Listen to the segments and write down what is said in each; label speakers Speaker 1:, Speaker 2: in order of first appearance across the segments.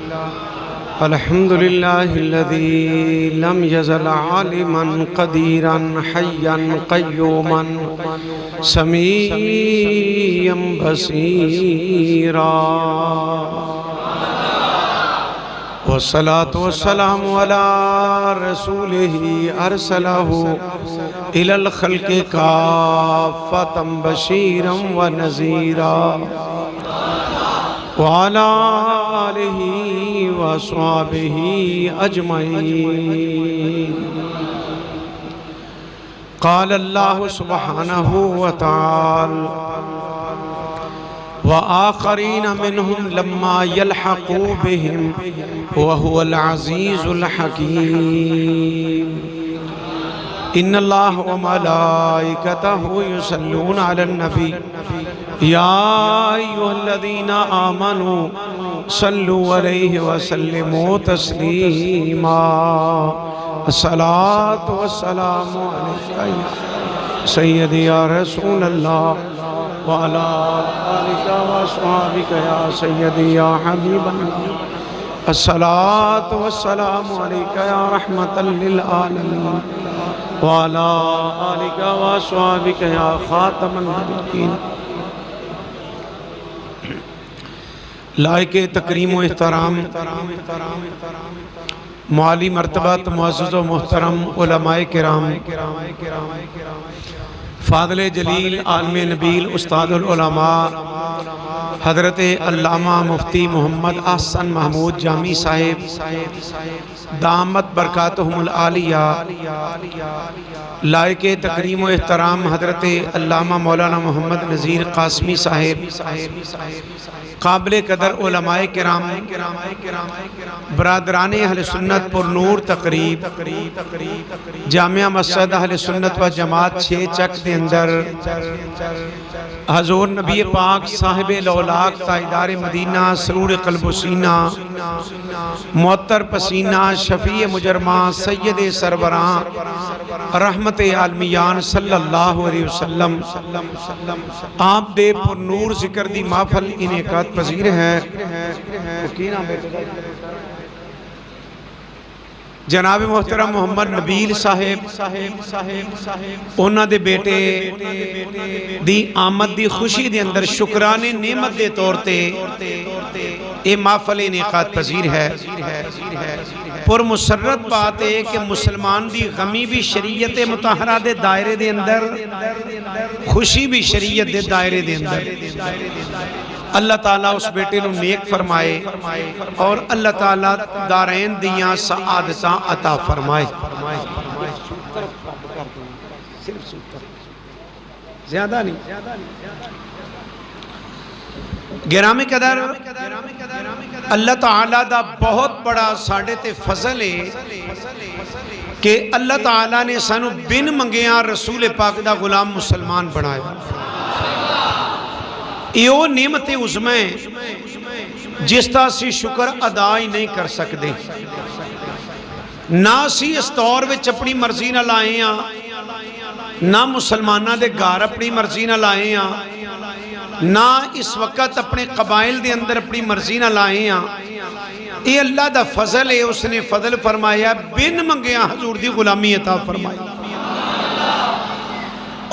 Speaker 1: الحمد لله الذي لم يزل عالما قديرا حيا قيوما سميعا بصيرا، والصلاة والسلام على رسوله أرسله إلى الخلق كافة بشيرا ونذيرا، وعلى آله وصحبه أجمعين۔ قال الله سبحانه وتعالى: وآخرين منهم لما يلحقوا بهم وهو العزيز الحكيم۔ إن الله وملائكته يصلون على النبي يا أيها الذين آمنوا صلوا عليه وسلموا تسليما۔ الصلاة والسلام عليك يا سيدي يا رسول الله، وعلى آلك وأصحابك يا سيدي يا حبيب الله۔ الصلاة والسلام عليك يا رحمة للعالمين، وعلى آلك وأصحابك يا خاتم النبيين۔ لائق تکریم و احترام معالی مرتبت معزز و محترم علماء کرام، فاضل جلیل عالم نبیل استاد العلماء حضرت علامہ مفتی محمد احسن محمود جامی صاحب دامت برکاتہم العالیہ، لائق تکریم و احترام حضرت علامہ مولانا محمد نذیر قاسمی صاحب، قابل قدر علماء کرام، برادران اہل سنت پر نور تقریب، جامعہ مسجد اہل سنت و جماعت 6 چک دے اندر حضور نبی پاک صاحب لولاک تاجدار مدینہ سرور قلب و سینہ معطر پسینہ شفیع مجرمہ سید سربراں رحمت عالمیان صلی اللہ علیہ وسلم آپ دے پر نور ذکر دی محفل انعقاد پذیر ہے۔ جناب محترم محمد نبیل صاحب اونا دے بیٹے دی آمد دی خوشی دے اندر شکرانے نعمت دے طورتے اے محفل انعقاد پذیر ہے۔ پر مسرت بات ہے کہ مسلمان دی غمی بھی شریعت مطہرہ دے دائرے دے اندر، خوشی بھی شریعت دے دائرے دے اندر۔ اللہ تعالیٰ اس بیٹے نو نیک فرمائے اور اللہ تعالیٰ دارین دیاں سعادتاں عطا فرمائے۔ زیادہ نہیں گرامی قدر، اللہ تعالیٰ دا بہت بڑا ساڑھے تے فضل ہے کہ اللہ تعالیٰ نے سانو بن منگیاں رسول پاک دا غلام مسلمان بنایا۔ ایو نعمت عظمہ جس تا سی شکر ادا ہی نہیں کر سکتے، نہ سی اس طور وچ اپنی مرضی نہ لائے ہیں، نہ مسلمانہ دے گھر اپنی مرضی نہ لائے ہیں، نہ اس وقت اپنے قبائل دے اندر اپنی مرضی نہ لائے ہیں۔ اے اللہ دا فضل ہے، اس نے فضل فرمایا بن منگیاں حضور دی غلامی عطا فرمائی،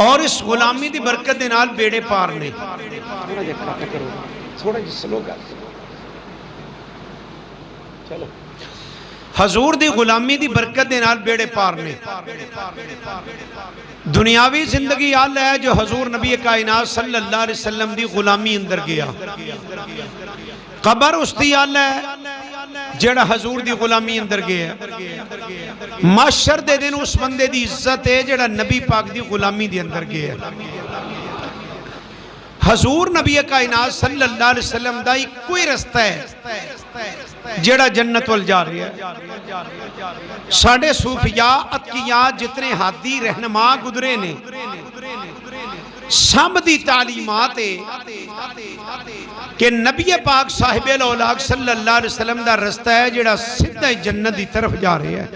Speaker 1: اور اس غلامی دی برکت دے نال بیڑے پار نے۔ حضور دی غلامی دی برکت دے نال بیڑے پار نے۔ دنیاوی زندگی آل ہے جو حضور نبی کائنات صلی اللہ علیہ وسلم دی غلامی اندر گیا، قبر اس دی آل ہے جڑا حضور دی غلامی اندر گیا، معاشر دے دن اس بندے دی عزت ہے جڑا نبی پاک دی غلامی دی اندر گیا۔ حضور نبی کائنات صلی اللہ علیہ وسلم دا ایک کوئی رستہ ہے جڑا جنت وال جا رہی ہے۔ ساڑھے صوفیاء اتقیاء جتنے حادی رہنما گزرے نے، سب دی تعلیمات ہے کہ نبی پاک صاحب الاولاق صلی اللہ علیہ وسلم دا رستہ ہے جڑا سدھا جنت دی طرف جا رہے ہے۔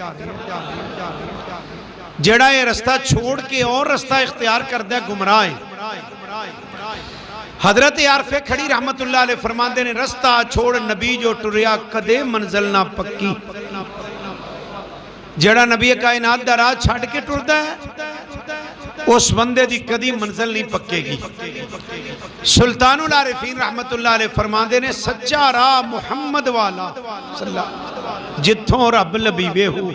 Speaker 1: جڑا یہ رستہ چھوڑ کے اور رستہ اختیار کر دیا گمراہ ہے۔ حضرت عارف کھڑی رحمت اللہ علیہ فرماندے نے رستہ چھوڑ نبی جو ٹریا کدے منزل نہ پکی. جڑا نبی کائنات دا راہ چھڑ کے ٹردا ہے اس بندے دی کدی منزل نہیں پکے گی. سلطان العارفین رحمت اللہ علیہ فرماندے نے سچا راہ محمد والا جتھوں رب لبیوے ہو.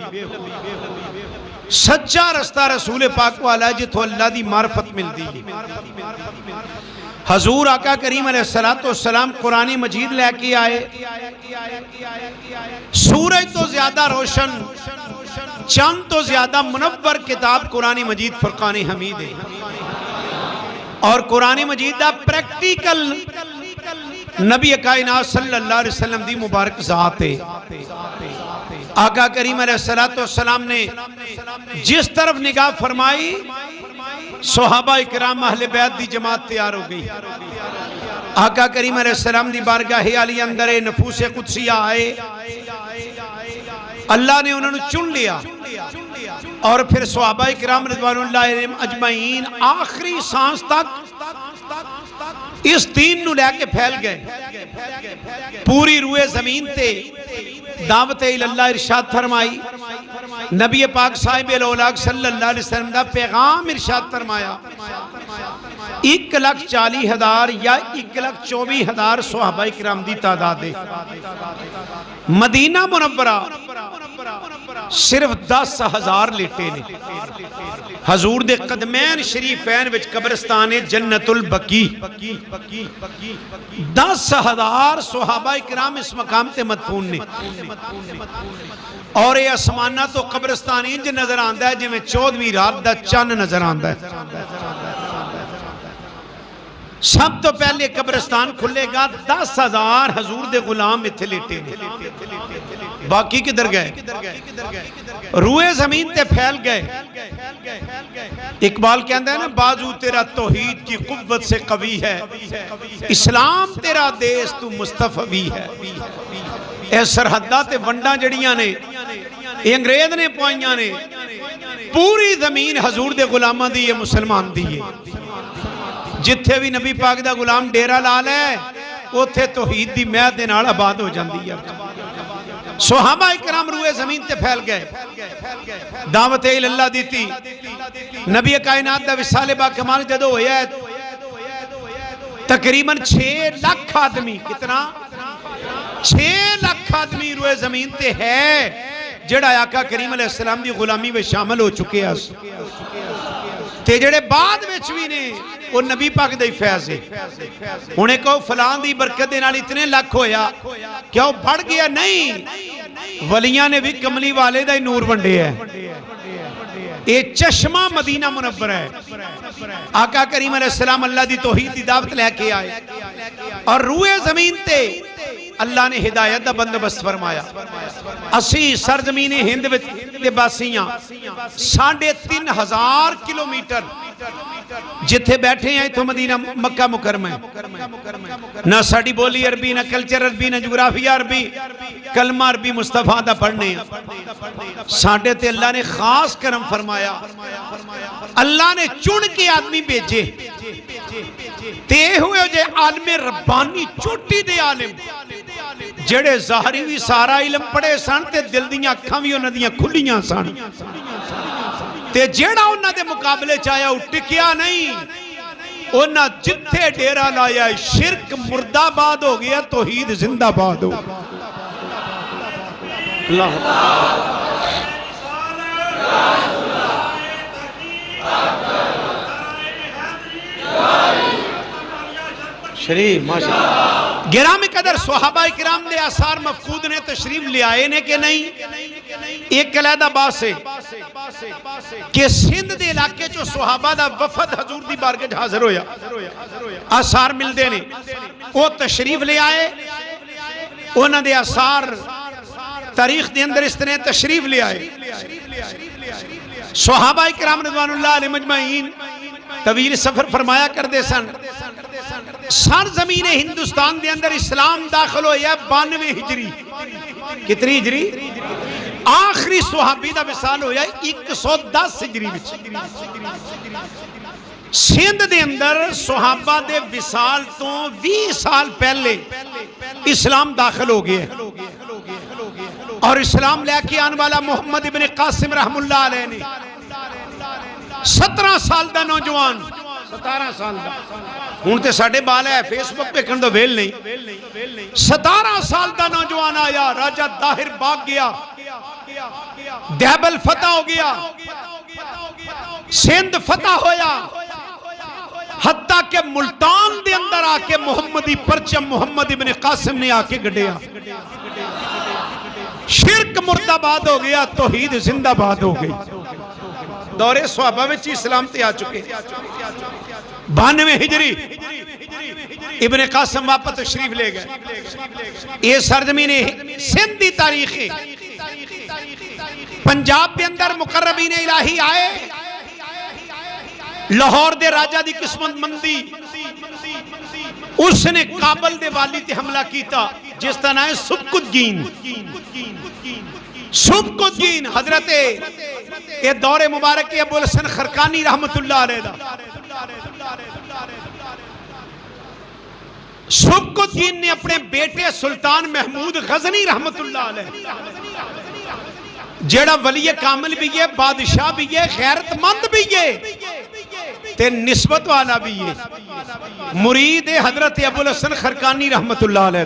Speaker 1: سچا رستہ رسول پاک والا جتھوں اللہ دی معرفت مل دی. حضور آقا کریم علیہ السلام قرآن مجید لے کے آئے. سورج تو زیادہ روشن چاند تو زیادہ منور کتاب قرآن مجید فرقان حمید ہے. اور قرآن مجید دا پریکٹیکل نبی کائنات صلی اللہ علیہ وسلم دی مبارک ذات ہے. آقا کریم علیہ السلام نے جس طرف نگاہ فرمائی صحابہ اکرام اہل بیت دی جماعت تیار ہو گئی. آقا کریم علیہ السلام دی بارگاہ علی اندر نفوس قدسیہ آئے. اللہ نے انہوں نے چن لیا اور پھر صحابہ اکرام رضوان اللہ علیہم اجمعین آخری سانس تک اس دین نو لے کے پھیل گئے. پوری روئے زمین تے دعوت اللہ ارشاد فرمائی. نبی پاک صاحب الاولاق صلی اللہ علیہ وسلم دا پیغام ارشاد فرمایا. 1,40,000 یا 1,24,000 صحابہ اکرام دی تعداد ہے. مدینہ منورہ صرف 10,000 لیٹے نے. حضور دے قدمین شریفین وچ قبرستان جنت البقیع. 10,000 صحابہ اکرام اس مقام تے مدفون نے. اور یہ اسمانہ تو قبرستان انج نظر آندہ ہے جی میں 14ویں رات دا چند نظر آندہ ہے. سب تو پہلے قبرستان کھلے گا 10,000 حضور دے غلام اتھے لیٹے نے. باقی کدھر گئے؟ روئے زمین تے پھیل گئے. اقبال کہندہ ہے نا بازو تیرا توحید کی قوت سے قوی ہے اسلام تیرا دیس تو مصطفی ہے. اے سرحدہ تے ونڈا جڑیاں نے اے انگریز نے پوائیاں نے پوری زمین حضور دے غلامہ دی یہ مسلمان دی ہے. جتھے بھی نبی پاک دا غلام ڈیرہ لال ہے اوتھے توحید دی میعاد دے نال آباد ہو جاندی ہے. صحابہ اکرام روئے زمین تے پھیل گئے. دعوت اللہ دیتی. نبی کائنات دا وصال با کمال جدو ہویا ہے تقریباً 6 لاکھ آدمی. کتنا؟ 6 لاکھ آدمی روئے زمین تے ہے جڑا آقا کریم علیہ السلام دی غلامی میں شامل ہو چکے ہیں. تے جڑے بعد وچ بھی نے وہ نبی پاک دے فیض ہے. انہیں کہو فلان دی برکت دے نال اتنے لاکھ ہویا کیا وہ بڑھ گیا؟ نہیں. ولیاں نے بھی کملی والے دا نور ونڈے ہے. یہ چشمہ مدینہ منور ہے. آقا کریم علیہ السلام اللہ دی توحید دی دعوت لے کے آئے اور روئے زمین تے اللہ نے ہدایت دا بندوبست فرمایا. اسی سرزمین ہند دے باسیاں 3,500 کلومیٹر جتھے بیٹھے ہیں تو مدینہ مکہ مکرمہ ہے. نہ ساڑی بولی عربی نہ کلچر عربی نہ جغرافیہ عربی کلمہ عربی مصطفیٰ دا پڑھنے ہیں. ساڑھے تے اللہ نے خاص کرم فرمایا. اللہ نے چن کے آدمی بھیجے تے ہوئے جے عالم ربانی چوٹی دے عالم جڑے ظاہری بھی سارا علم پڑھے سن تے دل دیاں اکھاں بھی انہاں دیاں کھلیاں سن تے جیڑا انہاں دے مقابلے چاہیا وہ ٹکیا نہیں. انہاں جتھے ڈیرہ لایا شرک مردہ باد ہو گیا توحید زندہ باد ہو. اللہ شریف ماشاءاللہ. گرامی قدر صحابہ اکرام دے آثار مفقود نے تشریف لے آئے نے کہ نہیں؟ ایک علیحدہ بات سے کہ سندھ دے علاقے جو صحابہ دا وفد حضور دی بارگاہ حاضر ہویا آثار مل دے نے وہ تشریف لے آئے. انہاں دے آثار تاریخ دے اندر اس طرح تشریف لے آئے. صحابہ اکرام رضوان اللہ علیہ مجمعین طویل سفر فرمایا کر دے سن. سرزمین ہندوستان دے اندر اسلام داخل ہویا 92 ہجری. کتنی ہجری؟ آخری صحابی دا وصال ہویا 110 ہجری وچ. سندھ دے اندر صحابہ دے وصال تو 20 سال پہلے اسلام داخل ہو گیا اور اسلام لے کے آنے والا محمد ابن قاسم رحم اللہ علیہ نے 17 سال دا نوجوان 17 سال دا ہون تے ساڑھے بال ہے فیس بک پہ کھندو ویل نہیں 17 سال دا نوجوان آیا راجہ داہر باغ گیا دیبل فتح ہو گیا سندھ فتح ہویا حتیٰ کہ ملتان دے اندر آکے محمدی پرچم محمد ابن قاسم نے آکے گڑیا شرک مرداباد ہو گیا توحید زندہ باد ہو گئی دور صحابہ وچ اسلام تے آ چکے 92 ہجری ابن قاسم واپس تشریف لے گئے یہ سرزمین سندھ دی تاریخ ہے پنجاب کے اندر مقربین الہی آئے لاہور دے راجہ دی قسمت مندی اس نے کابل دے والی تے حملہ کیتا جس طرح ہے سبکتگین سبکتگین حضرت یہ دور مبارک ابو الحسن خرقانی رحمت اللہ علیہ دا سبکتگین نے اپنے بیٹے سلطان محمود غزنی رحمت اللہ علیہ جیڑا ولی کامل بھی ہے بادشاہ بھی ہے غیرت مند بھی ہے تے نسبت والا بھی ہے مرید حضرت ابو الحسن خرقانی رحمت اللہ علیہ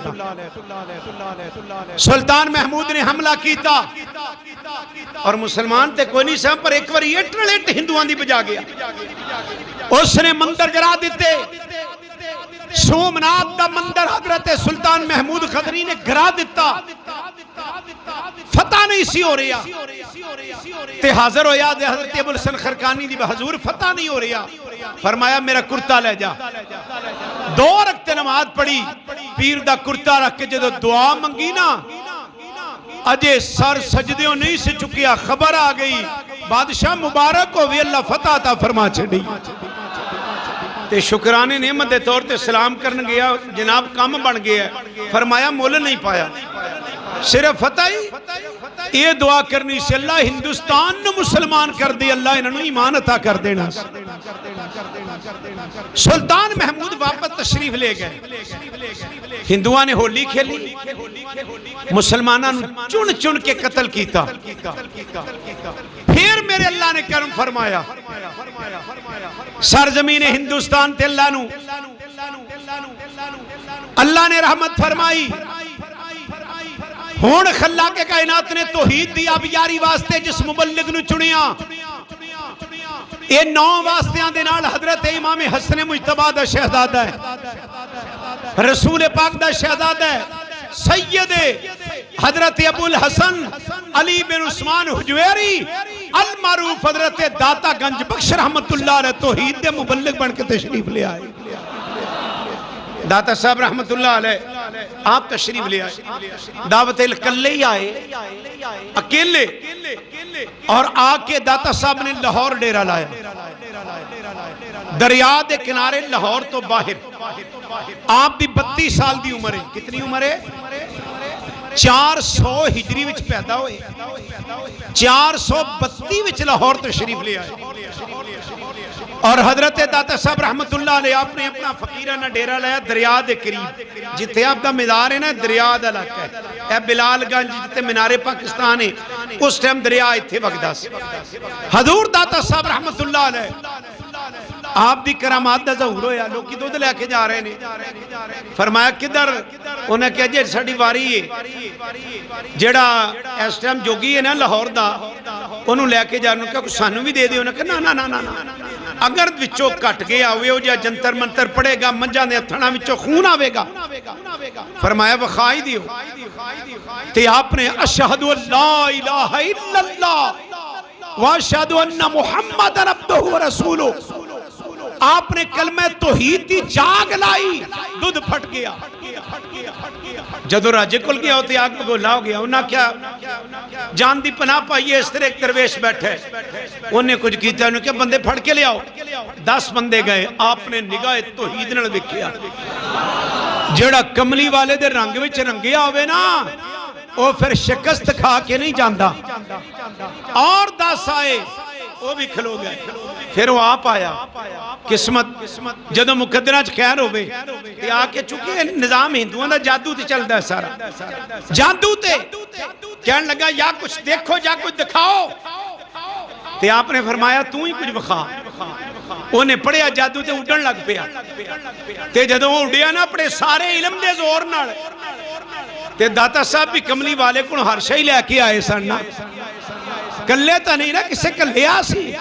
Speaker 1: سلطان محمود نے حملہ کیتا اور مسلمان تے کوئی نہیں سب پر ایک وری ایٹ ہندوان دی بجا گیا اس نے مندر جرا دیتے سومنات دا مندر حضرت سلطان محمود غزنی نے گرا دیتا فتح نہیں سی ہو رہا تے حاضر ہو یاد حضرت ابو الحسن خرقانی دی حضور فتح نہیں ہو رہا فرمایا میرا کرتا لے جا 2 رکعت نماز پڑھی پیر دا کرتا رکھ کے جدو دعا منگی نا اجے سر سجدیوں نہیں سے چکیا خبر آ گئی بادشاہ مبارک ہو بھی اللہ فتح تا فرما چھڑی تے شکرانے نعمت دے طور تے سلام کرن گیا جناب کام بن گیا فرمایا مول نہیں پایا صرف فتح ہی یہ دعا کرنی سے اللہ ہندوستان نو مسلمان کر دی اللہ انہوں ایمان عطا کر دینا سلطان محمود واپس تشریف لے گئے ہندوان نے ہولی کھیلی مسلمانوں چن چن کے قتل کیتا پھر میرے اللہ نے کرم فرمایا سرزمین ہندوستان تے اللہ نے رحمت فرمائی ہون خلاق کائنات نے توحید دی اب یاری واسطے جس مبلغ نو چنیا اے 9 واسطیاں دے نال حضرت امام حسن مجتبی دا شہزادہ ہے رسول پاک دا شہزادہ ہے سید حضرت ابو الحسن علی بن عثمان حجویری المعروف حضرت داتا گنج بخش رحمت اللہ علیہ توحید دے مبلغ بن کے تشریف لے آئے داتا صاحب رحمت اللہ علیہ آپ تشریف لے آئے دعوت الکلے ہی آئے اکیلے اور آکے داتا صاحب نے لاہور ڈیرہ لایا دریا دے کنارے لاہور تو باہر آپ بھی 32 سال دی عمر ہے کتنی عمر ہے 400 ہجری وچ پیدا ہوئے 432 وچ لاہور تشریف لے آئے اور حضرت داتا صاحب رحمت اللہ علیہ آپ نے اپنا فقیرانہ ڈیرہ لایا دریا دے قریب جتے آپ دا مزار ہے نا دریا دا علاقہ ہے اے بلال گنج جتے منارے پاکستان ہے اس ٹائم دریا اتھے وقدہ سے حضور داتا صاحب رحمت اللہ علیہ آپ دی کرامات دا ظہور ہویا لوگ کی دودھ لے کے جا رہے ہیں فرمایا کدھر انہیں کہا جی ساڑی واری ہے جیڑا اس ٹائم جوگی ہے نا لاہور دا انہوں لے کے جا رہے ہیں کہا سانو بھی دے دے انہیں کہا نا نا نا نا اگر وچوں کٹ گیا ہوئے ہو جا جنتر منتر پڑے گا منجا نے اتھنا وچوں خون آوے گا فرمایا وخائی دیو تے آپ نے اشہد اللہ الہ الا اللہ واشہد ان محمد عبدہ و رسولہ آپ نے کلمہ توحید کی جاگ لائی دودھ پھٹ گیا جدو راجے کل گیا ہوتے آگ بگولا ہو گیا انہاں کیا جان دی پناہ پائیے اس طرح ایک درویش بیٹھے انہیں کچھ کیتا انہوں کیا بندے پھڑ کے لے آؤ 10 بندے گئے آپ نے نگاہ توحید نہ دیکھیا جیڑا کملی والے دے رنگ وچ رنگیا ہوئے نا وہ پھر شکست کھا کے نہیں جاندہ اور 10 آئے وہ بھی کھلو گئے پھر وہ آپ آیا قسمت جدو مقدرہ خیر ہوئے تے آ کے چکے نظام ہندوان دا جادو تے چل دا ہے سارا جادو تے کہنے لگا یا کچھ دیکھو یا کچھ دکھاؤ تے آپ نے فرمایا تو ہی کچھ بخا انہیں پڑھیا جادو تے اڈن لگ پیا تے جدو وہ اڈیا نا اپنے سارے علم دے زور نال تے داتا صاحب بھی کملی والے کو ہر شئی لے کے آئے سن کلے تا نہیں نا کسے کلیا سی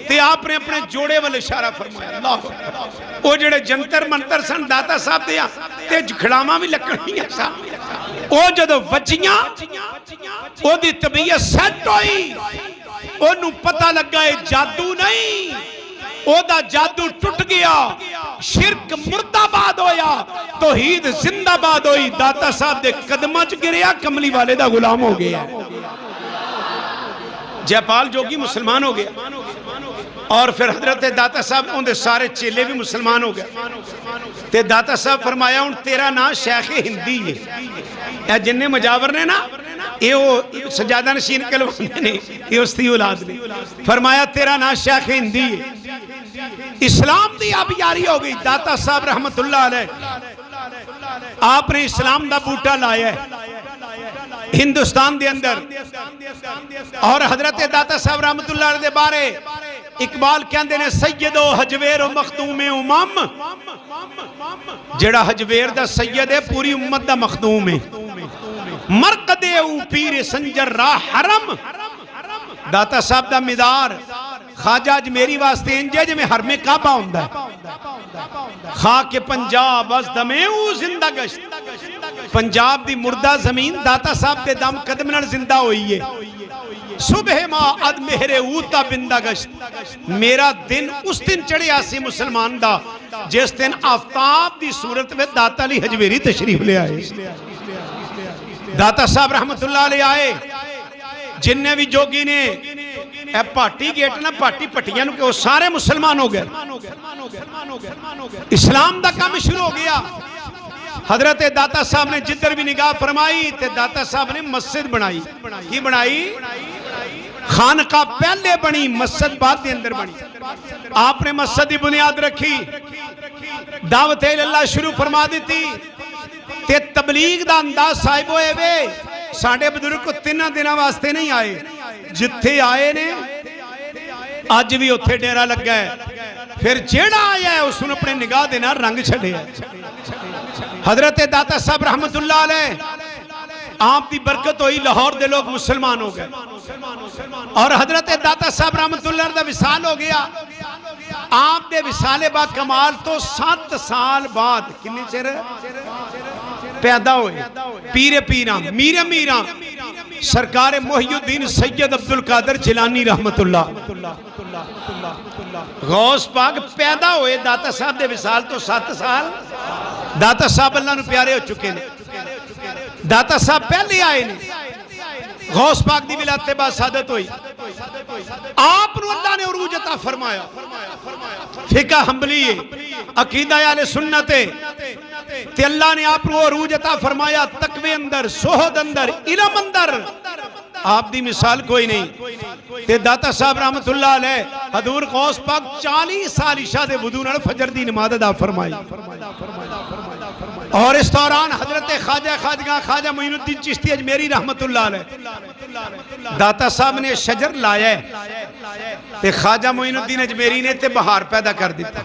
Speaker 1: تے آپ نے اپنے جوڑے والے اشارہ فرمایا اللہ وہ جڑے جنتر منتر سن داتا صاحب دیا تے کھڑاما بھی لکڑیاں سا وہ جدو وجیاں وہ دی طبیعت سیٹ ہوئی انہوں پتہ لگا ہے جادو نہیں او دا جادو ٹوٹ گیا شرک مردہ باد ہویا توحید زندہ باد ہوئی داتا صاحب دے قدمہ چ گریا کملی والے دا غلام ہو گیا جے پال جوگی مسلمان ہو گیا اور پھر حضرت داتا صاحب ان دے سارے چیلے بھی مسلمان ہو گئے تے داتا صاحب فرمایا ان تیرا نام شیخ ہندی ہے اے جننے مجاور نے نا یہ سجادہ نشین کلوانے نے یہ اس تھی اولاد نے فرمایا تیرا نام شیخ ہندی ہے اسلام دی اب یاری ہو گئی داتا صاحب رحمت اللہ علیہ آپ نے اسلام دا بوٹا لایا ہے ہندوستان دے اندر اور حضرت داتا صاحب رحمت اللہ علیہ دے بارے اقبال کہندے نے سید و حجویر و مخدوم امام جڑا حجویر دا سید ہے پوری امت دا مخدوم ہے مرقد او پیر سنجر راہ حرم داتا صاحب دا مدار خواجہ اجمیری واسطے انجے جے میں حرم کعبہ ہوندہ ہے خاک پنجاب از دمیں او زندہ گشت پنجاب دی مردہ زمین داتا صاحب دے دم قدمنر زندہ ہوئی ہے صبح ما اد مہرے اوتا بندہ گشت میرا دن اس دن چڑھے آسی مسلمان دا جس دن آفتاب دی صورت میں داتا علی حجویری تشریف لے آئے داتا صاحب رحمت اللہ علیہ آئے جننے بھی جوگی نے اے پاٹی گیٹ نا پاٹی پٹیاں کہ وہ سارے مسلمان ہو گئے اسلام دا کام شروع ہو گیا حضرت داتا صاحب نے جدر بھی نگاہ فرمائی تے داتا صاحب نے مسجد بنائی کی بنائی خانقاہ پہلے بنی مسجد بعد دے اندر بنی آپ نے مسجد دی بنیاد رکھی دعوت اللہ شروع فرما دیتی تے تبلیغ دا انداز صاحب ہوئے وے ساڑھے بدرگ کو تینہ دنہ واسطے نہیں آئے جتھے آئے نے آج بھی اتھے ڈیرہ لگ گئے پھر جیڑا آیا ہے اس نے اپنے نگاہ دینا رنگ چھڑے حضرت داتا صاحب رحمت اللہ علیہ آپ دی برکت ہوئی لاہور دے لوگ مسلمان ہو گئے اور حضرت داتا صاحب رحمت اللہ علیہ وصال ہو گیا آپ دے وصال با کمال تو 7 سال بعد کنی چیر پیدا ہوئے پیر پیران میر میران سرکار محی الدین سید عبدالقادر جیلانی رحمت اللہ غوث پاک پیدا ہوئے داتا صاحب دے وصال تو 7 سال داتا صاحب اللہ نے پیارے ہو چکے نے داتا صاحب پہلے آئے نے غوث پاک دی ولادت بعد سعادت ہوئی آپ نے اللہ نے عروج عطا فرمایا فقہ حنبلی عقیدہ اہل سنت تے اللہ نے آپ کو عروج عطا فرمایا تقوی اندر زہد اندر علم اندر آپ دی مثال کوئی نہیں تے داتا صاحب رحمت اللہ علیہ حضور غوث پاک 40 سال عشاء دے وضو نال فجر دی نماز ادا فرمائی اور اس دوران حضرت خواجہ معین الدین چشتی اجمیری رحمت اللہ علیہ داتا صاحب نے شجر لایا ہے تے خواجہ معین الدین اجمیری نے تے بہار پیدا کر دیتا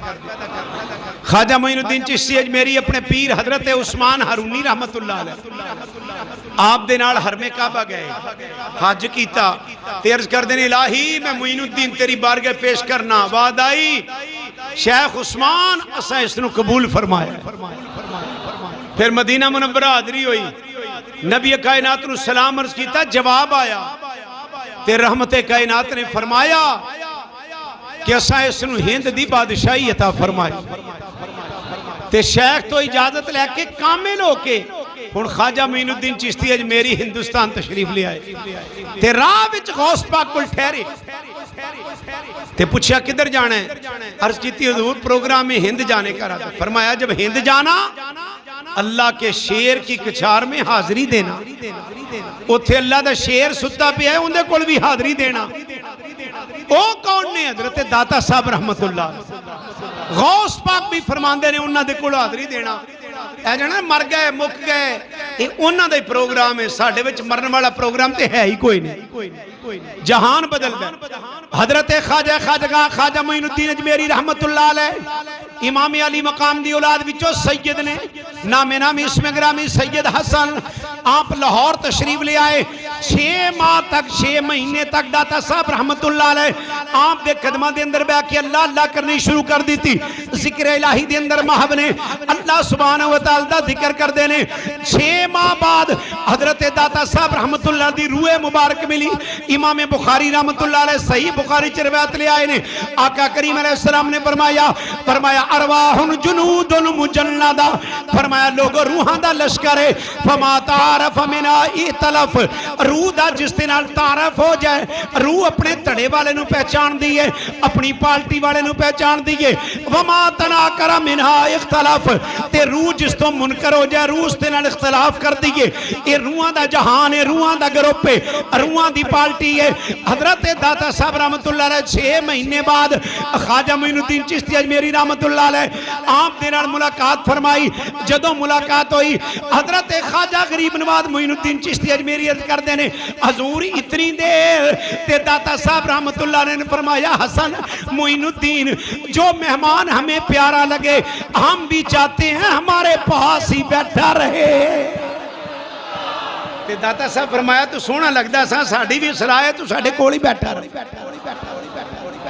Speaker 1: خواجہ معین الدین چشتی اجمیری اپنے پیر حضرت عثمان ہارونی رحمت اللہ علیہ آپ دے نال حرم کعبہ گئے حج کیتا تے عرض کر دینے الہی میں معین الدین تیری بارگاہ پیش کرنا وعدہ آئی شیخ عثمان اسا اس نے قبول فرمایا پھر مدینہ منورہ حاضری ہوئی نبی کائنات نے سلام عرض کیتا جواب آیا تے رحمت کائنات نے فرمایا کہ اسا اس نے ہند دی بادشاہی عطا فرمائی تے شیخ تو اجازت لے کے کامل ہو کے ہن خواجہ معین الدین چشتی اجمیری ہندوستان تشریف لے آئے تے راہ وچ غوث پاک کول ٹھہرے تے پوچھا کدھر جانا ہے عرض کیتی حضور پروگرام میں ہند جانے کا رہا فرمایا جب ہند جانا اللہ کے شیر کی کچھار میں حاضری دینا اتھے اللہ دا شیر ستا پہ ہے اندھے کول بھی حاضری دینا او کون نے؟ حضرت داتا صاحب رحمت اللہ غوث پاک بھی فرماندے نے انہاں دے کول حاضری دینا اے جانا مر گئے مک گئے یہ انہاں دا ہی پروگرام ہے ساڈے وچ مرن والا پروگرام تے ہے ہی کوئی نہیں جہان بدل گئے حضرت خواجہ معین الدین اجمیری رحمت اللہ علیہ امام علی مقام دی اولاد وچوں سید نے نامی اسم گرامی سید حسن آپ لاہور تشریف لے آئے 6 ماہ تک 6 مہینے تک داتا صاحب رحمت اللہ علیہ آپ دے قدمہ دے اندر بیٹھ کے اللہ اللہ کرنی شروع کر دی تھی ذکر الہی دے اندر محب نے اللہ سبحانہ وتعالی دا ذکر کر دینے 6 ماہ بعد حضرت داتا صاحب رحمت اللہ دی روح مبارک ملی امام بخاری رحمت اللہ علیہ صحیح بخاری چ روایت لے آئے نے آقا کریم علیہ السلام نے فرمایا ارواح جنود مجندہ فرمایا لوگو روحاں دا لشکر ہے فما تعارف منا ائتلف روح دا جس دے نال تعارف ہو جائے روح اپنے تڑے والے نو پہچان دیئے اپنی پالٹی والے نو پہچان دیئے وما تناکر منا اختلاف تے روح جس تو منکر ہو جائے روح اس دے نال اختلاف کر دیئے یہ روحاں دا جہان ہے روحاں دا گروپ ہے روحاں دی پالٹی ہے حضرت داتا صاحب رحمت اللہ علیہ 6 مہینے بعد خواجہ معین الدین چشتی اجمیری رحمت اللہ علیہ آپ دے نال ملاقات فرمائی جدوں ملاقات ہوئی حضرت خواجہ غریب نواز معین الدین چشتی اجمیری عرض کر دینے حضور اتنی دیر تے داتا صاحب رحمت اللہ علیہ نے فرمایا حسن معین الدین جو مہمان ہمیں پیارا لگے ہم بھی چاہتے ہیں ہمارے پاس ہی بیٹھا رہے تے داتا صاحب فرمایا تو سونا لگدا سا ساڈی بھی صلاح ہے تو ساڈے کول ہی بیٹھا رہے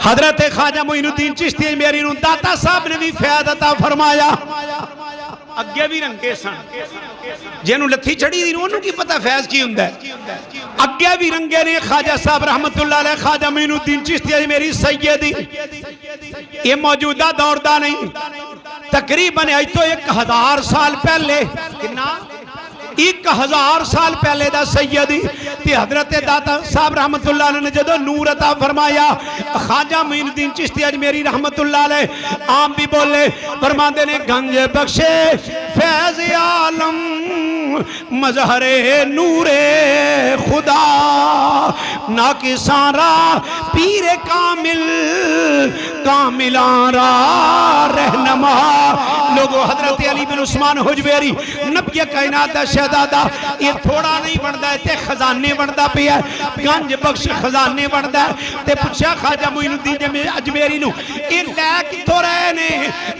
Speaker 1: حضرت خواجہ معین الدین چشتی اجمیری نوں داتا صاحب نے بھی فیض عطا فرمایا اگے بھی رنگے سن جنوں لتھی چڑھی دی انہوں کی پتہ فیض کی ہوندا ہے اگے بھی رنگے نے خواجہ صاحب رحمت اللہ علیہ خواجہ معین الدین چشتی اجمیری سیدی یہ موجودہ دور دا نہیں تقریباً آج تو 1000 سال پہلے کتنا 1000 سال پہلے دا سیدی تے حضرت داتا صاحب رحمت اللہ علیہ نے جدو نور عطا فرمایا خواجہ معین الدین چشتی اجمیری رحمت اللہ علیہ آپ بھی بولے فرماندے نے گنج بخشے فیض عالم مظہر نور خدا ناکساں را پیر کامل کاملان را رہنما لوگو حضرت علی بن عثمان حجویری نبی کائنات دا شہزادہ یہ تھوڑا نہیں بندا ہے تے خزانے بندا پہ ہے گنج بخش خزانے بندا ہے تے پوچھا خواجہ معین الدین اجمیری نو یہ لے کتھوں رہے نے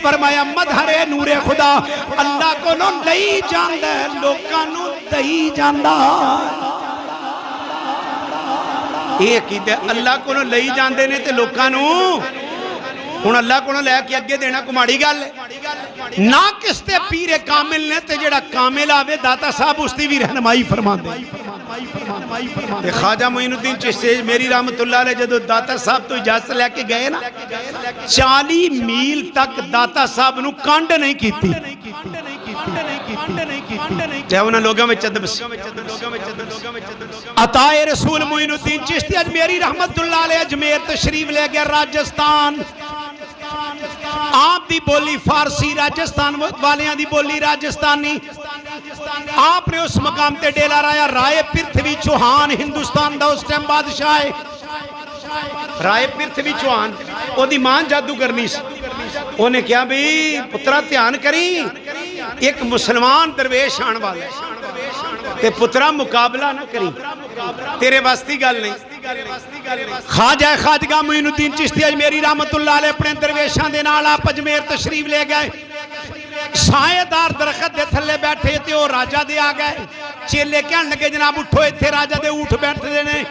Speaker 1: فرمایا مظہر نور خدا اللہ کو نو لئی جاندا ہے لوکاں نو دئی جاندا یہ کیتے اللہ کو نو لئی جاندے نے تے لوکاں نو ہن اللہ کو لے کے اگے دینا کو ماڑی گل ہے نہ کس تے پیر کامل نے تے جڑا کامل آوے داتا صاحب اس دی بھی رہنمائی فرماندے تے خواجہ معین الدین چشتی اجمیری رحمت اللہ علیہ جدو داتا صاحب تو اجازت لے کے گئے نا 40 میل تک داتا صاحب نو کانڈ نہیں کیتی چاہے انہاں لوگوں میں چدبس عطائے رسول معین الدین چشتی اجمیری رحمت اللہ علیہ اجمیر تشریف لے گیا راجستان آپ دی بولی فارسی راجستان والیاں دی بولی راجستانی آپ نے اس مقام تے ڈیلا رایا رائے پرتھوی چوہان ہندوستان دا اس ٹائم بادشاہ ہے رائے پرتھوی چوہان او دی مان جادو کرنی سی انہیں کیا بھی پترہ تیان کری ایک مسلمان درویش آن والے تے پترہ مقابلہ نہ کری تیرے واسطی گل نہیں خواجہ خواجگاہ معین الدین چشتی اجمیری رحمت اللہ علیہ اپنے درویشان دے نال آپ اجمیر تشریف لے گئے سائے دار درخت دے تھلے بیٹھے تھے اور راجہ دے آ گئے چیلے کہنے لگے جناب اٹھوئے تھے راجہ دے اٹھ بیٹھتے دینے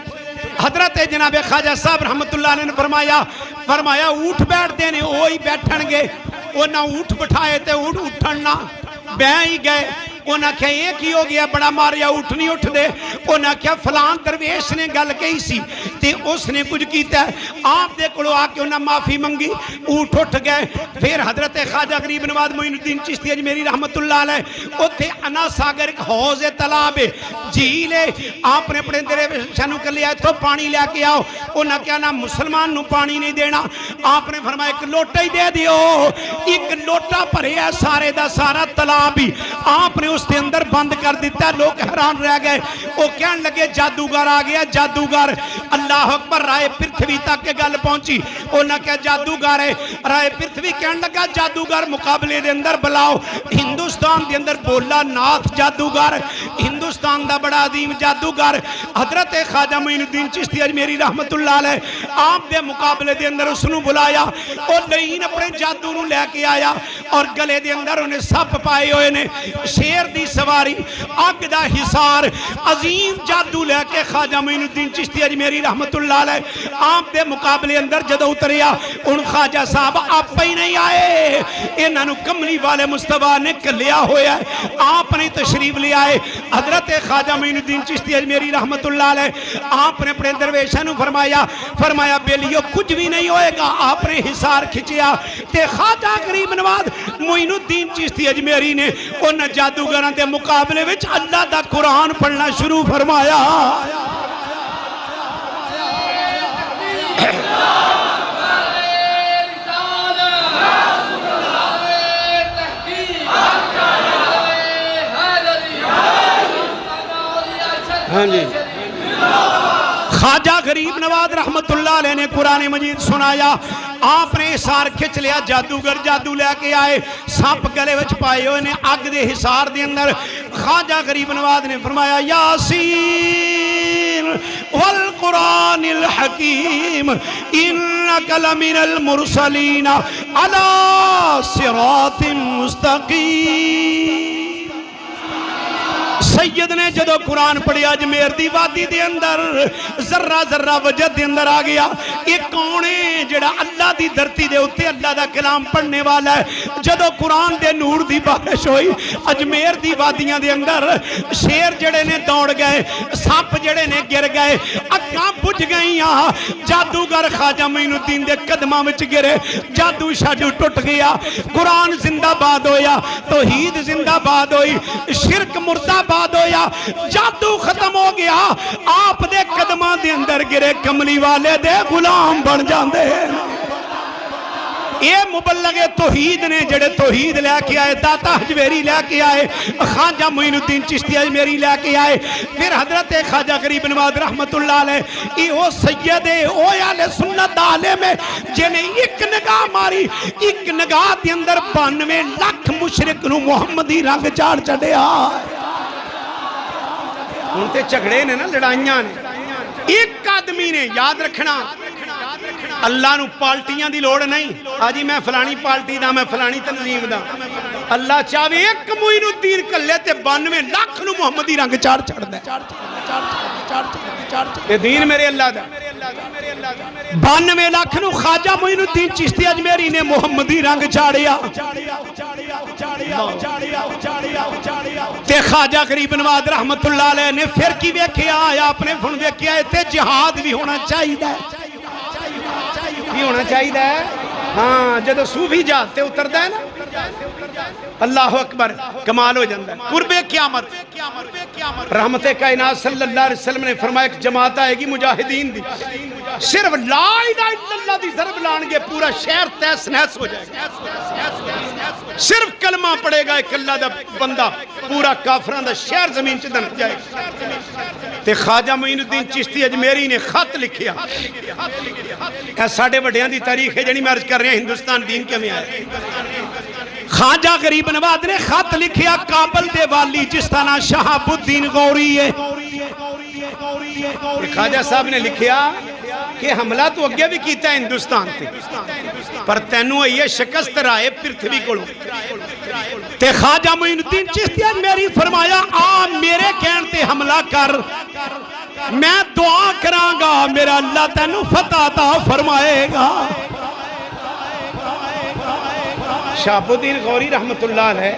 Speaker 1: حضرت جناب خواجہ صاحب رحمت اللہ نے فرمایا اٹھ بیٹھ دینے وہی بیٹھن گے وہ نہ اٹھ بٹھائے تھے اٹھنا بیاں ہی گئے انہاں کیا ایک ہی ہو گیا بڑا ماریا اٹھ نہیں اٹھ دے انہاں کیا فلان درویش نے گل کہی سی تے اس نے کچھ کیتا ہے آپ دے کلو آ کے انہاں معافی منگی اٹھ گئے پھر حضرت خواجہ غریب نواز معین الدین چشتی اجمیری رحمت اللہ علیہ اتھے انا ساگر ایک حوض طلاب جھیل ہے آپ نے اپنے درویشانوں کر لیا تو پانی لے کے آؤ انہاں کیا نہ مسلمان نو پانی نہیں دینا آپ نے فرمایا ایک لوٹا ہی دے دیو ایک لوٹا پرے ہے سارے دا سارا طلاب ہی آپ نے اس کے اندر بند کر دیتا ہے. لوگ حیران رہ گئے. وہ کہنے لگے جادوگر آ گیا, جادوگر. اللہ اکبر. رائے پرتھوی تک کے گل پہنچی. انہاں کہا جادوگر ہے. رائے پرتھوی کہنے لگا جادوگر مقابلے دے اندر بلاؤ. ہندوستان دے اندر بولا ناتھ جادوگر, ہندوستان دا بڑا عظیم جادوگر حضرت خواجہ معین الدین چشتی اجمیری رحمت اللہ علیہ آپ دے مقابلے دے اندر اس نو بلایا. اور نہیں اپنے جادو نو لے کے آیا اور گلے دے اندر انہیں سپ پائے ہوئے نے, شیر دی سواری, اگ دا حصار, عظیم جادو لے کے خواجہ معین الدین چشتی اجمیری رحمت اللہ علیہ آپ دے مقابلے اندر جدو اتریا. ان خواجہ صاحب آپ ہی نہیں آئے, انہاں نو کملی والے مصطفیٰ نے کلیا ہویا ہے, آپ نے تشریف لے آئے. حضرت خواجہ معین الدین چشتی اجمیری رحمت اللہ علیہ آپ نے اپنے درویشہ نو فرمایا بیلیو کچھ بھی نہیں ہوئے گا. آپ نے حصار کھچیا تے خواجہ غریب نواز معین الدین چشتی اجمیری نے ان جادوگراں دے مقابلے وچ اللہ دا قرآن پڑھنا شروع فرمایا. ہاں جی. خواجہ غریب نواز رحمت اللہ علیہ نے قرآن مجید سنایا. آپ نے حصار کھچ لیا, جادوگر جادو لے کے آئے, سپ گلے وچ پائے ہوئے نے اگ دے حصار دے اندر. خواجہ غریب نواز نے فرمایا یاسین والقرآن الحکیم انک لمن المرسلین علی صراط مستقیم. سید نے جدو قرآن پڑھیا اجمیر دی وادی دے اندر ذرہ ذرہ وجد دے اندر آ گیا. ایک کونے جڑا اللہ دی دھرتی دے ہوتے اللہ دا کلام پڑھنے والا ہے. جدو قرآن دے نور دی بارش ہوئی اجمیر دی وادیاں دے اندر شیر جڑے نے دوڑ گئے, سپ جڑے نے گر گئے, اکاں بجھ گئیاں. جادوگر خواجہ معین الدین دے قدماں وچ گرے, جادو شادو ٹوٹ گیا, قرآن زندہ باد ہویا, توحید زندہ باد ہوئی, شرک مردہ باد ہویا, جادو ختم ہو گیا. آپ دے قدماں دے اندر گرے کملی والے دے غلام بن جاندے. اے مبلغ توحید نے جڑے توحید لے کے آئے, داتا اجمیری لے کے آئے, خواجہ معین الدین چشتی اجمیری لے کے آئے. پھر حضرت خواجہ غریب نواز رحمت اللہ علیہ ای او سید او اہل سنت عالم ہے جنہیں ایک نگاہ ماری, ایک نگاہ دے اندر 92 لاکھ مشرک نو محمدی رنگ چاڑ چڑھیا. ان تے جھگڑے نے نا, لڑائیاں نے. ایک آدمی نے یاد رکھنا اللہ نو پالٹیاں دی لوڑ نہیں. آجی میں فلانی پالٹی دا, میں فلانی تنظیم دا. اللہ چاہوے ایک معین الدین کلے تے 92 لاکھ نو محمدی رنگ چاڑ چڑھ دے. یہ دین میرے اللہ دا. 92 لاکھ نو خواجہ معین الدین چشتی اجمیری نے محمدی رنگ چاڑیا. تے خواجہ غریب نواز رحمت اللہ علیہ نے پھر کی ویکھیا آیا, آپ نے فن ویکھیا تے جہاد بھی ہونا چاہیے بھی ہونا چاہیے. ہاں جدو صوفی جاتے اتردہ ہے نا, اللہ اکبر, کمال ہو جاندہ ہے. قرب قیامت رحمت کائنات صلی اللہ علیہ وسلم نے فرمایا ایک جماعت آئے گی مجاہدین دی, صرف لا الہ الا اللہ دی ضرب لانگے پورا شہر تیس نیس ہو جائے گا. صرف کلمہ پڑے گا ایک اللہ دا بندہ, پورا کافران دا شہر زمین چھ دن جائے گا. تے خواجہ معین الدین چشتی اجمیری نے خط لکھیا. اے ساڑھے بڑھیاں دی تاریخ ہے جنہی میں عرض کر رہے ہیں ہندوستان دین کے میں آئے. خواجہ غریب نواز نے خط لکھیا کابل دے والی جس طرح شہاب الدین غوری ہے. خواجہ صاحب نے لکھیا کہ حملہ تو اگے بھی کیتا ہے ہندوستان تے, پر تینوں یہ شکست رائے پرتھوی کو. تے خواجہ معین الدین چشتی اجمیری فرمایا آ میرے کہن تے حملہ کر, میں دعا کران گا میرا اللہ تینوں فتح عطا فرمائے گا. شہاب الدین غوری رحمت اللہ علیہ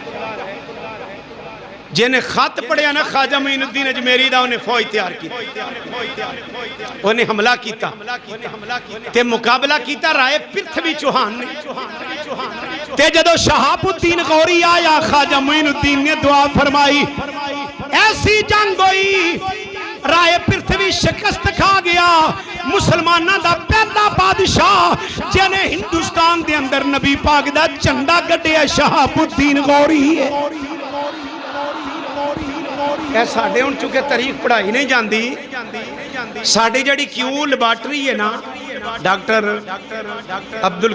Speaker 1: جنہیں خط پڑھیا نا خواجہ معین الدین اجمیری دا انہیں فوج تیار کی, انہیں حملہ کیتا تے مقابلہ کیتا رائے پرتھوی چوہان نے. تے جدو شہاب الدین غوری آیا خواجہ معین الدین نے دعا فرمائی, ایسی جنگ ہوئی رائے پرتھوی شکست کھا گیا. مسلمانہ دا پہلا بادشاہ جنہیں ہندوستان دے اندر نبی پاک دا چندہ گڑے شہاب الدین غوری ہے. ਇਹ ਸਾਡੇ ਹੁਣ ਚੁੱਕੇ ਤਾਰੀਖ ਪੜ੍ਹਾਈ ਨਹੀਂ ਜਾਂਦੀ ਸਾਡੀ ਜਿਹੜੀ ਕਿਊ ਲੈਬਾਰਟਰੀ ਹੈ ਨਾ ਡਾਕਟਰ ਅਬਦੁਲ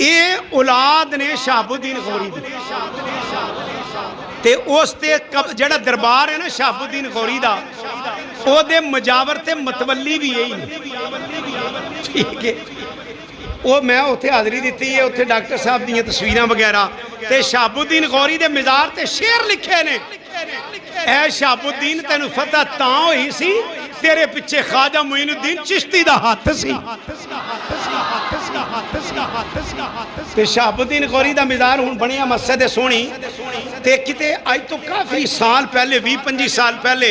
Speaker 1: ਇਹ ਔਲਾਦ ਨੇ ਸ਼ਹਾਬੁਦੀਨ ਗੌਰੀ ਦੀ ਤੇ ਉਸ ਤੇ ਜਿਹੜਾ ਦਰਬਾਰ ਹੈ ਨਾ ਸ਼ਹਾਬੁਦੀਨ ਗੌਰੀ ਦਾ ਉਹਦੇ ਮਜਾਵਰ ਤੇ ਮਤਵਲੀ ਵੀ ਇਹੀ ਠੀਕ ਹੈ ਉਹ ਮੈਂ ਉੱਥੇ ਹਾਜ਼ਰੀ ਦਿੱਤੀ ਹੈ ਉੱਥੇ ਡਾਕਟਰ ਸਾਹਿਬ ਦੀਆਂ ਤਸਵੀਰਾਂ ਵਗੈਰਾ ਤੇ ਸ਼ਹਾਬੁਦੀਨ ਗੌਰੀ ਦੇ ਮਜ਼ਾਰ ਤੇ ਸ਼ੇਰ ਲਿਖੇ ਨੇ ਐ ਸ਼ਹਾਬੁਦੀਨ ਤੈਨੂੰ ਫਤਹ ਤਾਂ ਹੋਈ ਸੀ ਤੇਰੇ ਪਿੱਛੇ ਖਾਜਾ ਮੁਈਨੁੱਦੀਨ ਚਿਸ਼ਤੀ ਦਾ ਹੱਥ ਸੀ ਤੇ ਸ਼ਹਾਬੁਦੀਨ ਗੌਰੀ ਦਾ ਮਜ਼ਾਰ ਹੁਣ ਬਣਿਆ ਮਸਜਿਦ ਸੋਹਣੀ ਤੇ ਕਿਤੇ ਅੱਜ ਤੋਂ ਕਾਫੀ ਸਾਲ ਪਹਿਲੇ 20-25 ਸਾਲ ਪਹਿਲੇ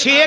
Speaker 1: 6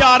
Speaker 1: 4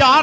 Speaker 1: 4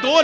Speaker 1: 2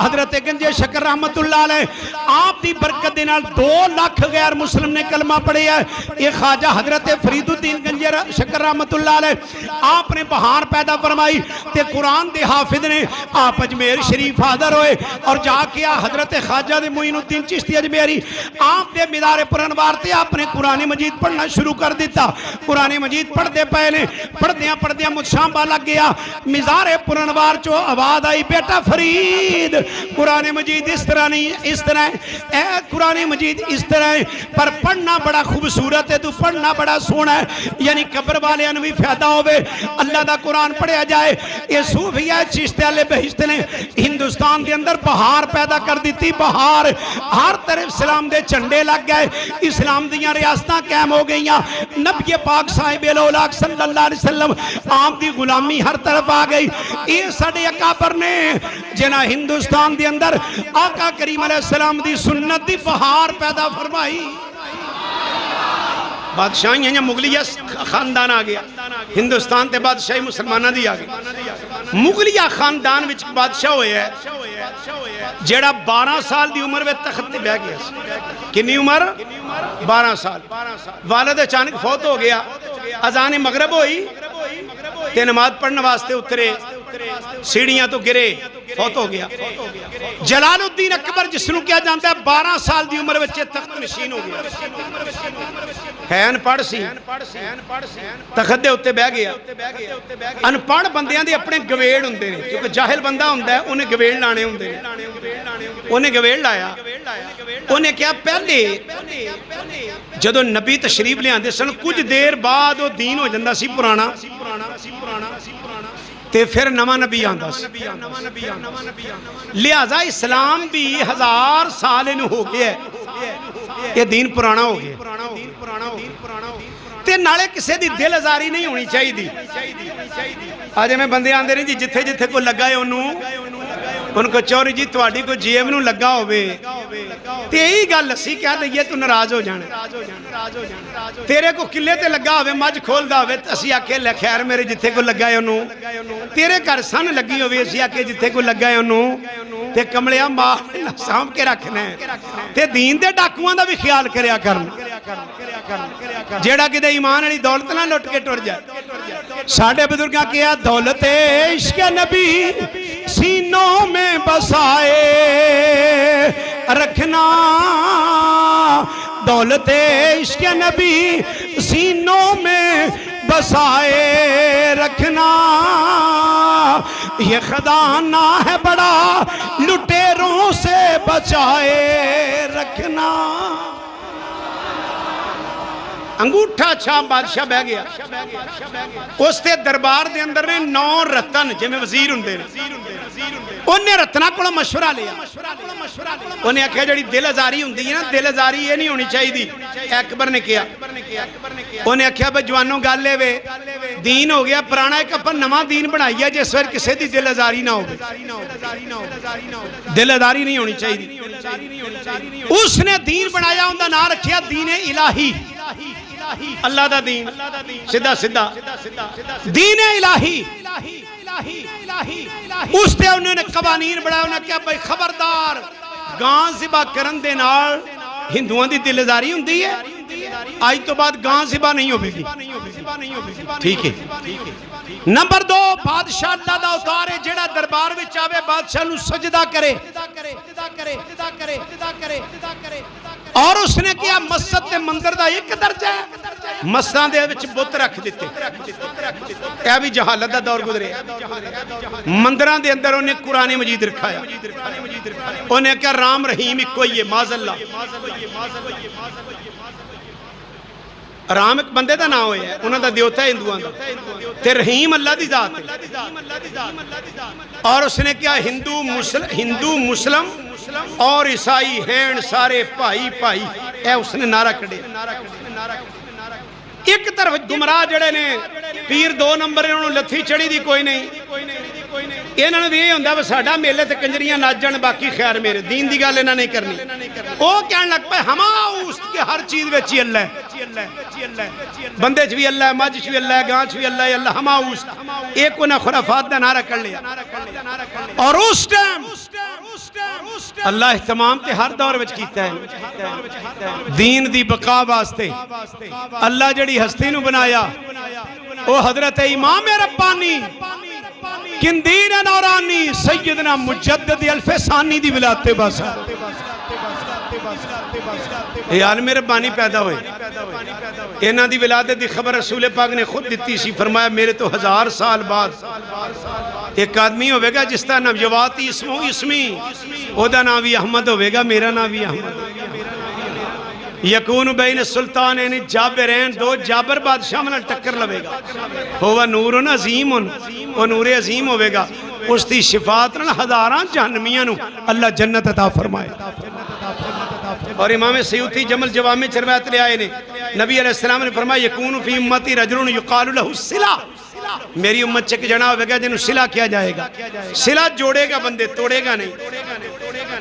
Speaker 1: حضرت گنجے شکر رحمت اللہ علیہ آپ دی برکت دے نال 2 لاکھ غیر مسلم نے کلمہ پڑھے ہے. یہ خواجہ حضرت فرید الدین گنجے شکر رحمت اللہ علیہ آپ نے بہار پیدا فرمائی تے قرآن دے حافظ نے آپ اجمیر شریف حاضر ہوئے اور جا کے حضرت خواجہ دے معین الدین چشتی اجمیری آپ دے مدار پر انوار تے آپ نے قرآن مجید پڑھنا شروع کر دیتا. قرآن مجید پڑھ دے پہلے پڑھ دیا متشامبہ لگ گیا. مزار پر انوار چو آواز آئی بیٹا فرید قرآن مجید اس طرح نہیں اس طرح ہے, اے قرآن مجید اس طرح ہے پر پڑھنا بڑا خوبصورت ہے, تو پڑھنا بڑا سونا ہے. یعنی قبر والے انوی فیادہ ہوئے اللہ دا قرآن پڑھیا جائے. یہ صوفیہ چشتے والے بہشت نے ہندوستان دے اندر بہار پیدا کر دیتی. بہار ہر طرف اسلام دے چنڈے لگ گئے, اسلام دیاں ریاستاں قائم ہو گئیاں. نبی پاک صاحب الاولاق صلی اللہ علیہ وسلم آپ دی غلامی ہر طرف آ گئی. یہ ساڑے اکابر نے جنہ ہندوستان دے اندر آقا کریم علیہ السلام دی سنت دی بہار پیدا فرمائی. بادشاہی ہیں مغلیہ خاندان آ گیا ہندوستان تے بادشاہی مسلمانہ دی آ گئی. مغلیہ خاندان وچ بادشاہ ہوئے ہے جیڑا 12 سال دی عمر میں تخت تے بہ گیا. کنی عمر 12 سال. والد اچانک فوت ہو گیا. اذان مغرب ہوئی تے نماز پڑھنے واسطے اترے, سیڑھیاں تو گرے, فوت ہو گیا. جلال الدین اکبر جس نو کیا جانتا ہے 12 سال دی عمر وچ تخت نشین ہو گیا. ہے پڑھ سی تخت دے اتے بہ گیا. پڑھ بندیاں دے اپنے گویڑ ہوندے نے, کیونکہ جاہل بندہ ہوندہ ہے انہیں گویڑ لانے ہوندے نے. انہیں گویڑ لایا. انہیں کیا پہلے جدو نبی تشریف لے آندے سن کچھ دیر بعد وہ دین ہو جندہ سی پرانا تے پھر نواں نبی آندہ سی. لہذا اسلام بھی 1000 سال انہوں ہو گیا ہے, یہ دین پرانا ہو گیا. تے نالے کسے دی دل ازاری نہیں ہونی چاہی دی. آج میں بندے آندے رہی جی جتھے جتھے کو لگا ہے ان کو چوری جی توڑی کو جی ایم نو لگا ہوئے تے یہی گل لسی کیا دئیے تو ناراض ہو جانے. تیرے کو قلعے تے لگا ہوئے مجھ کھول دا ہوئے اسی آکے لے خیر میرے جتھے کو لگا ہے انہوں. تیرے گھر سن لگی ہوئے اسی آکے جتھے کو لگا ہے انہوں تے کمڑیاں ماں سام کے رکھنے تے دین دے ڈاکوان دا بھی خیال کریا کرنا جیڑا کہ دے ایمان علی دولت نہ لٹ کے ٹر جائے. ساڑھے بزرگاں کیا دولت عشق نبی سینوں میں بسائے رکھنا, دولت عشق نبی سینوں میں بسائے رکھنا. یہ خزانہ ہے بڑا لٹیروں سے بچائے رکھنا. انگوٹھا چھا بادشاہ بہ گیا. اس تے دربار دے اندر نے 9 رتن جمیں وزیر ہوندے نے, انہیں رتنا کو مشورہ لیا. انہیں آکھیا جڑی دل ازاری ہوندی ہے نا, دل ازاری یہ نہیں ہونی چاہی دی. اکبر نے کیا, انہیں آکھیا بھئی جوانوں گال لے وے دین ہو گیا پرانا, ایک اپن نواں دین بنائی ہے جس وقت کسے دی دل ازاری نہ ہو. دل ازاری نہیں ہونی چاہی دی. اس نے دین بنایا ہوں دا نہ رکھیا دین الہی, اللہ دا دین سدھا سدھا دین الہی. اس تے انہوں نے قوانین بڑھایا. انہوں نے کہا بھئی خبردار گاں ذبح کرن دے نال ہندوان دی دل ازاری ہوندی ہے, آج تو بعد گاں ذبح نہیں ہو گی. ٹھیک ہے. نمبر 2 بادشاہ اللہ دا اتارے جڑا دربار وچ آوے بادشاہ نو سجدہ کرے. اور اس نے کیا مسجد تے مندر دا ایک درجہ ہے, مسجداں دے وچ بت رکھ دیتے. اے بھی جہالت دا دور گزرے. مندراں دے اندر انہیں قرآن مجید رکھا ہے. انہیں کہا رام رحیم ایک کوئی ہے معاذ اللہ. رام ایک بندے دا نہ ہوئے ہے, انہوں دا دیوتا ہے ہندوان دا, تے رحیم اللہ دی ذات ہے. اور اس نے کیا ہندو مسلم اور عیسائی ہیں سارے پائی پائی, اے اس نے نعرہ کڑے. ایک طرف گمراہ جڑے نے پیر 2 نمبر انہوں لتھی چڑی دی کوئی نہیں. انہوں نے بھی یہ ہوندہ ساڑھا میلے تے کنجریاں ناچ جان باقی خیر میرے دین دی گالے نہ نہیں کرنی. وہ کہنے لگ پہ ہما اس کے ہر چیز ویچی اللہ ہے, بندے چھ بھی اللہ ہے, مجھ چھ بھی اللہ ہے, گاں چھ بھی اللہ ہے, اللہ ہما اس ایک انہیں خرافات دا نعرہ کر لیا. اور اس ٹائم اللہ اہتمام تے ہر دور وچ کیتا ہے دین دی بقا واسطے اللہ جڑی ہستی نو بنایا او حضرت امام ربانی قندیل نورانی سیدنا مجدد الفسانی دی ولادت باسا یہ عالم ربانی پیدا ہوئے انہاں دی ولادت دی خبر رسول پاک نے خود دیتی سی فرمایا میرے تو 1000 سال بعد ایک آدمی ہوئے گا جس طرح نبیواتی اسمو اسمی او دا نام بھی احمد ہوئے گا میرا نام بھی احمد یکون بین السلطانین جابرین دو جابر بادشاہ منہ ٹکر لوے گا ہوا نور عظیم وہ نور عظیم ہوئے گا اس دی شفاعت نہ ہزاراں جہنمیاں نو اللہ جنت عطا فرمائے اور امام سیوطی جمل جوامع روایت لے آئے نے نبی علیہ السلام نے فرمایا یکون فی امتی رجل یقال له الصلہ میری امت چک جنا ہوئے گا جنہوں صلہ کیا جائے گا صلہ جوڑے گا بندے توڑے گا نہیں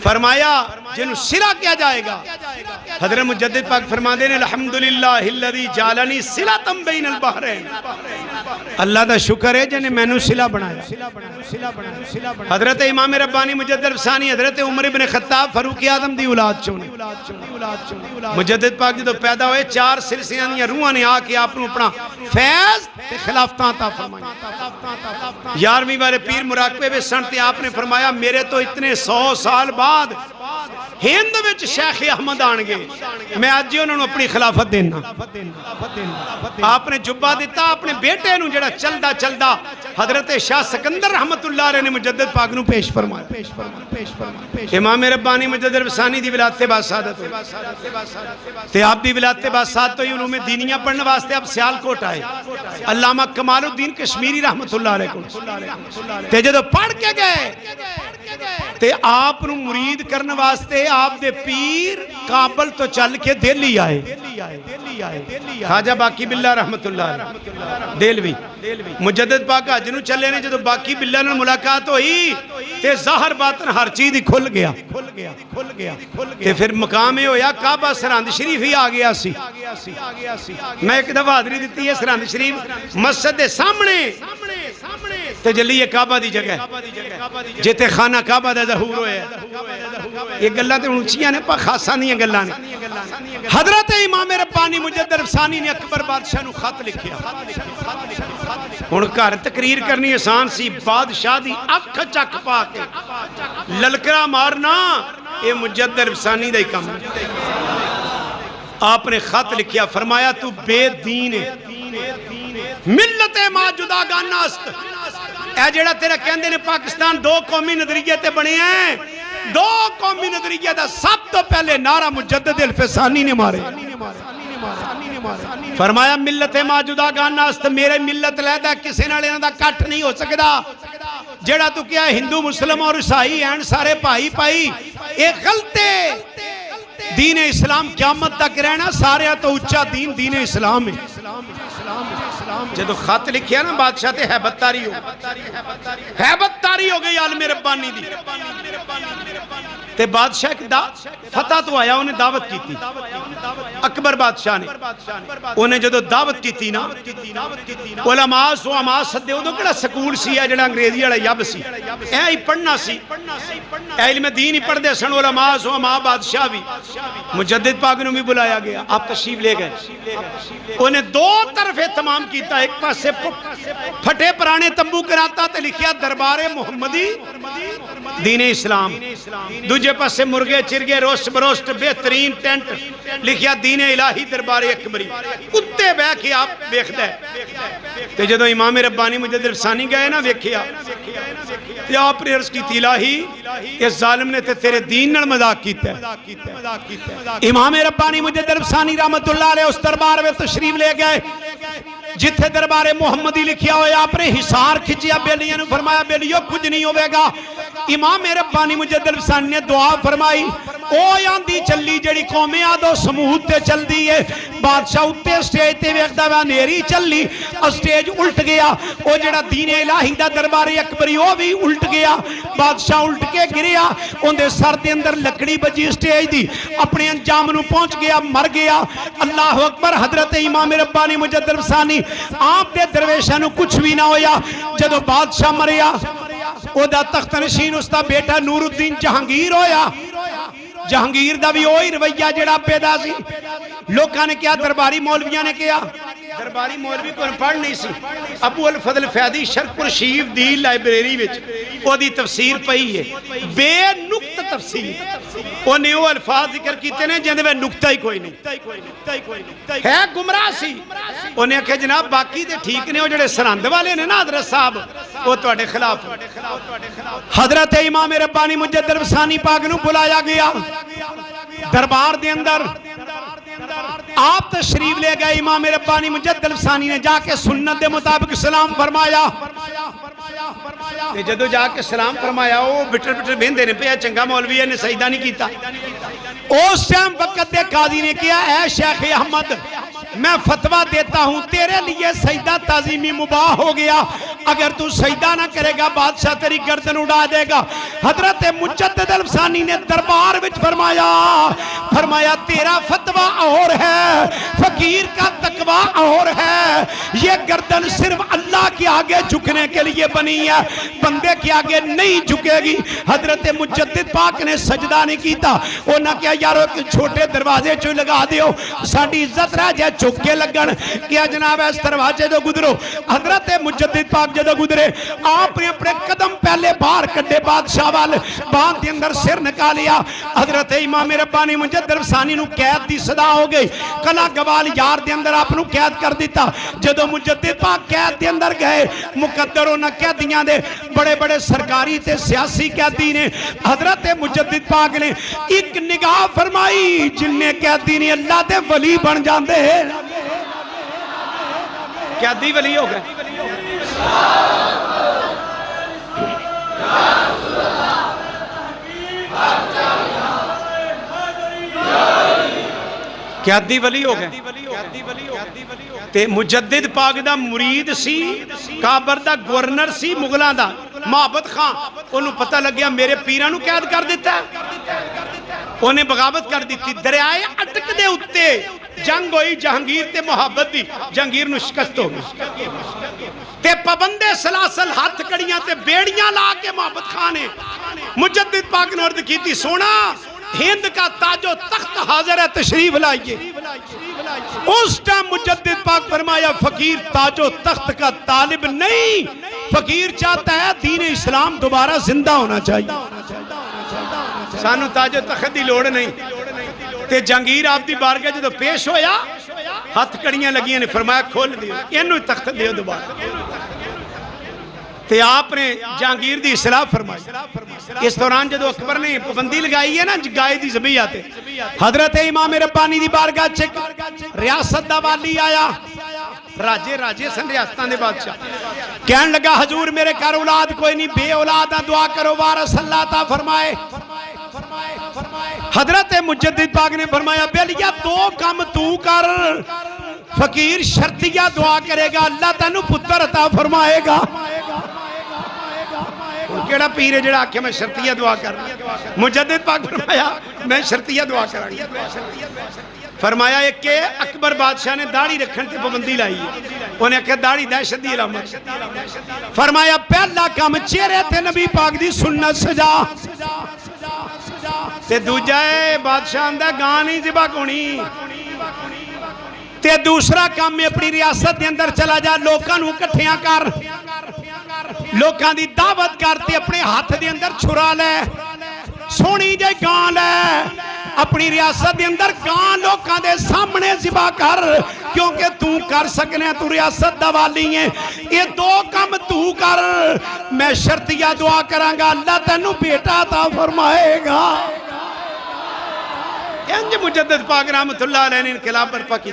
Speaker 1: فرمایا جنہوں صلہ کیا جائے گا حضرت مجدد پاک فرما دے الحمدللہ الذی جعلنی صلۃ بین البحرین اللہ دا شکر ہے جنہیں میں نے صلہ بنایا حضرت امام ربانی مجدد الفسانی حضرت عمر بن خطاب فاروق اعظم دی اولاد چونے مجدد پاک جدو پیدا ہوئے 4 سلسلیاں دیا روحاں نے آ کے آپ نے اپنا فیض تے خلافتاں عطا فرمائی 11ویں والے پیر مراقبے میں سنتے آپ نے فرمایا میرے تو اتنے 100 سال بعد ہند وچ شیخ احمد آنگے میں آج جی انہوں نے اپنی خلافت دینا آپ نے جبہ دیتا اپنے بیٹے نو جڑا چلدا چلدا حضرت شاہ سکندر رحمت اللہ علیہ نے مجدد پاک نو پیش فرمایا امام ربانی مجدد الفسانی دی ولادت باسعادت ہوئی تے آپ دی ولادت باسعادت ہوئی انہوں میں دینیاں پڑھنے واسطے آپ سیالکوٹ آئے علامہ کمال الدین کشمیری رحمت اللہ علیہ کو تے جدو پڑھ کے گئے تے آپ نو مرید کرنے واسطے آپ دے پیر کابل تو چل کے دہلی آئے خواجہ باقی باللہ رحمت اللہ علیہ دہلوی مجدد پاک جنہوں چلے نے جدو باقی باللہ نے ملاقات ہوئی تے ظاہر باطن ہر چیز ہی کھل گیا تے پھر مقام ہویا کعبہ سرہند شریف ہی آ گیا سی میں ایک دفعہ حاضری دیتی ہے سرہند شریف مسجد دے سامنے تے جلی یہ کعبہ دی جگہ جیتے خانہ کعبہ دا ظہور ہوئے یہ گلہ تے اونچیاں نے پا خاصا نہیں ہیں گلہ نے حضرت امام ربانی مجدد الفسانی نے اکبر بادشاہ نو خط لکھیا ان کا تقریر کرنی آسان سی بادشاہ دی اکھ چک پا کے للکرا مارنا یہ مجدد الفسانی دا ہی کم آپ نے خط لکھیا فرمایا تو بے دین ہے ملت ما جدا گانا است اے جڑا تیرا کہندے نے پاکستان 2 قومی نظریے تے بنے ہیں 2 قومی نظریے دا سب تو پہلے نعرہ مجدد الفسانی نے مارے فرمایا ملت ما جدا گانا است میرے ملت لیدہ کسی نالے نہ دا کٹ نہیں ہو سکدا جڑا تو کیا ہندو مسلم اور عیسائی ہیں سارے پائی پائی ایک غلطے دین اسلام قیامت تک رہنا سارے تو اچھا دین اسلام ہے جدو خط لکھیا نا بادشاہ تے حیبت تاری ہو گئی عالم ربانی دی تے بادشاہ ایک فتح تو آیا انہیں دعوت کی تھی اکبر بادشاہ نے انہیں جدو دعوت کی تھی نا علماء سو عماء صدے ہو دو کڑا سکول سی ہے جڑا انگریزی اڑا یب سی اے ہی پڑھنا سی اے علم دین ہی پڑھ دے سن علماء سو عماء بادشاہ بھی مجدد پاک نے بھی بلایا گیا آپ تشریف لے گئے انہیں 2 طرف اہتمام کیتا ایک پاس سے پھٹے پرانے تمبو کراتا تے لکھیا دربار محمدی دین اسلام دوجہ پاس سے مرگے چرگے روشت بروشت بہترین ٹینٹ لکھیا دین الہی دربار اکبری کتے بے کے آپ بیخ دے تے جدو امام ربانی مجدد الفسانی گئے نا ویکھیا تے آپ نے عرض کی تھی الہی اس ظالم نے تے تیرے دین نل مذاق کیتا ہے امام ربانی مجدد الفسانی رحمت اللہ علیہ اس دربار میں تشریف لے گئے جتھے دربار محمدی لکھیا ہوئے آپ نے حصار کھچیا بیلیاں نے فرمایا بیلیوں کچھ نہیں ہوئے گا امام ربانی مجدد الفسانی نے دعا فرمائی او یاندی چلی جڑی قومیں آدھو سمود تے چل دیئے بادشاہ اتے سٹیج تے ویخدہ وہاں نیری چلی سٹیج الٹ گیا او جڑا دین الہی دا دربار اکبری او بھی الٹ گیا بادشاہ الٹ کے گریا ان دے سر دے اندر لکڑی بجی سٹیج دی اپنے انجام نو پہنچ گیا مر گیا اللہ اکبر حضرت امام ربانی مجدد الفسانی آپ دے درویشہ نو کچھ بھی نہ ہویا جدو بادشاہ مریا او دا تخت نشین اس دا بیٹا نور الدین جہانگیر ہویا جہانگیر دا بھی وہی رویہ جڑا پیدا سی لوکاں نے کیا درباری مولویاں نے کیا درباری مولوی کو پڑھ نہیں سی ابو الفضل فیاضی شرف الشیف دی لائبریری وچ او دی تفسیر پئی ہے بے نقطہ تفسیر او نے وہ الفاظ ذکر کیتے نے جندے میں نقطہ ہی کوئی نہیں ہے گمراہ سی او نے کہ جناب باقی تے ٹھیک نے او جڑے سرہند والے نے نا حضرت صاحب وہ تواڈے خلاف حضرت امام ربانی مجدد ثانی پاک نو بلایا گیا دربار دے اندر آپ تشریف لے گئے امام ربانی مجدد ثانی نے جا کے سنت دے مطابق سلام فرمایا جدو جا کے سلام فرمایا وہ بٹر بٹر بہندے نے پیا چنگا مولوی نے سجدہ نہیں کیتا اس ٹائم وقت دے قاضی نے کیا اے شیخ احمد میں فتوہ دیتا ہوں تیرے لیے سجدہ تعظیمی مباح ہو گیا اگر تو سجدہ نہ کرے گا بادشاہ تیری گردن اڑا دے گا حضرت مجدد الفسانی نے دربار وچ فرمایا تیرا فتوہ اور ہے فقیر کا تقوی اور ہے یہ گردن صرف اللہ کے آگے جھکنے کے لیے بنی ہے بندے کے آگے نہیں جھکے گی حضرت مجدد پاک نے سجدہ نہیں کیتا وہ نہ کیا یارو کہ چھوٹے دروازے چو لگا دیو ساڑی عزت رہ جائے چکے لگن کیا جناب اس دروازے جو گزرو حضرت مجدد پاک جدو گزرے آپ نے اپنے قدم پہلے باہر کڈے بادشاہ والے باندھ دے اندر سر نکالیا حضرت امام ربانی مجدد ثانی نو قید دی صدا ہو گئی کلا گوال یار دے اندر آپ نو قید کر دیتا جدو مجدد پاک قید دے اندر گئے مقدر و نہ قیدیاں دے بڑے بڑے سرکاری تے سیاسی قیدی نے حضرت مجدد پاک نے ایک نگاہ فرمائی جن نے قیدی نے اللہ دے ولی بن جاندے ہیں قیدی ولی ہو گئے قیدی ولی ہو گئے تے مجدد پاک دا مرید سی کابر دا گورنر سی مغلان دا محبت خان انہوں پتہ لگ گیا میرے پیران نو قید کر دیتا ہے انہیں بغاوت کر دیتی دریائے اٹک دے اتے جنگ ہوئی جہانگیر تے محبت دی جہانگیر نو شکست ہو گئی تے پابندے سلاسل ہاتھ کڑیاں تے بیڑیاں لا کے محبت خانے مجدد پاک نے عرض کی تھی سونا ہند کا تاج و تخت حاضر ہے تشریف لائیے اس ٹائم مجدد پاک فرمایا فقیر تاج و تخت کا طالب نہیں فقیر چاہتا ہے دین اسلام دوبارہ زندہ ہونا چاہیے سانو تاج و تخت دی لوڑ نہیں تے جہانگیر آپ دی بارگاہ جدو پیش ہویا ہاتھ کڑیاں لگیاں نے فرمایا کھول دیو اینو تخت دیو دوبارہ تے آپ نے جہانگیر دی اصلاح فرمائی اس دوران جدو اکبر نے پابندی لگائی ہے نا گائے دی زبی آتے حضرت امام ربانی دی بارگاہ چک ریاست دا والی آیا راجے سن ریاستان دے بادشاہ کہن لگا حضور میرے کار اولاد کوئی نہیں بے اولاد دعا کرو وارث اللہ تا فرمائے حضرت مجدد پاک نے فرمایا بیلیا دو کام تو کر فقیر شرطیہ دعا کرے گا اللہ تینو پتر عطا فرمائے گا کیڑا پیر ہے جڑا کہ میں شرطیہ دعا کر مجدد پاک فرمایا میں شرطیہ دعا کر فرمایا ایک کہ اکبر بادشاہ نے داڑھی رکھن تے پابندی لائی ہے انہیں کہا داڑھی دہشت دی علامت فرمایا پہلا کام چہرے تے نبی پاک دی سنت سجا تے دوجائے بادشاہ اندہ گانی ذبح کونی تے دوسرا کام میں اپنی ریاست دے اندر چلا جا لوکاں نو کٹھیاں کر لوکاں دی دعوت کرتے اپنے ہاتھ دے اندر چھرا لے سونی جائے گان لے اپنی ریاست دے اندر گان لوکاں دے سامنے ذبح کر کیونکہ تو کر سکنے تو ریاست دوالی ہیں یہ دو کام تو کر میں شرطیہ دعا کرانگا اللہ تینو بیٹا عطا فرمائے گا انج مجدد پاک رحمت اللہ علیہ نے انقلاب برپا کی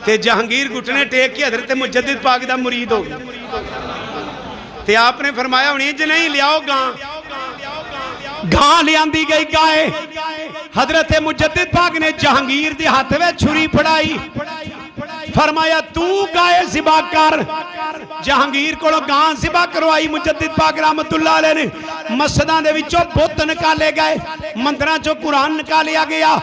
Speaker 1: تے جہانگیر گھٹنے ٹیک کی حضرت مجدد پاک دا مرید ہو تے آپ نے فرمایا انہیں جی نہیں لیاؤ گاں لیان دی گئی گائے حضرت مجدد پاک نے جہانگیر دی ہاتھ میں چھری پڑائی فرمایا تو گائے ذبح کر جہانگیر کو گاں ذبح کروائی مجدد پاک رحمت اللہ علیہ نے مسجداں دے وچوں بت نکالے گئے مندراں چوں قرآن نکالیا گیا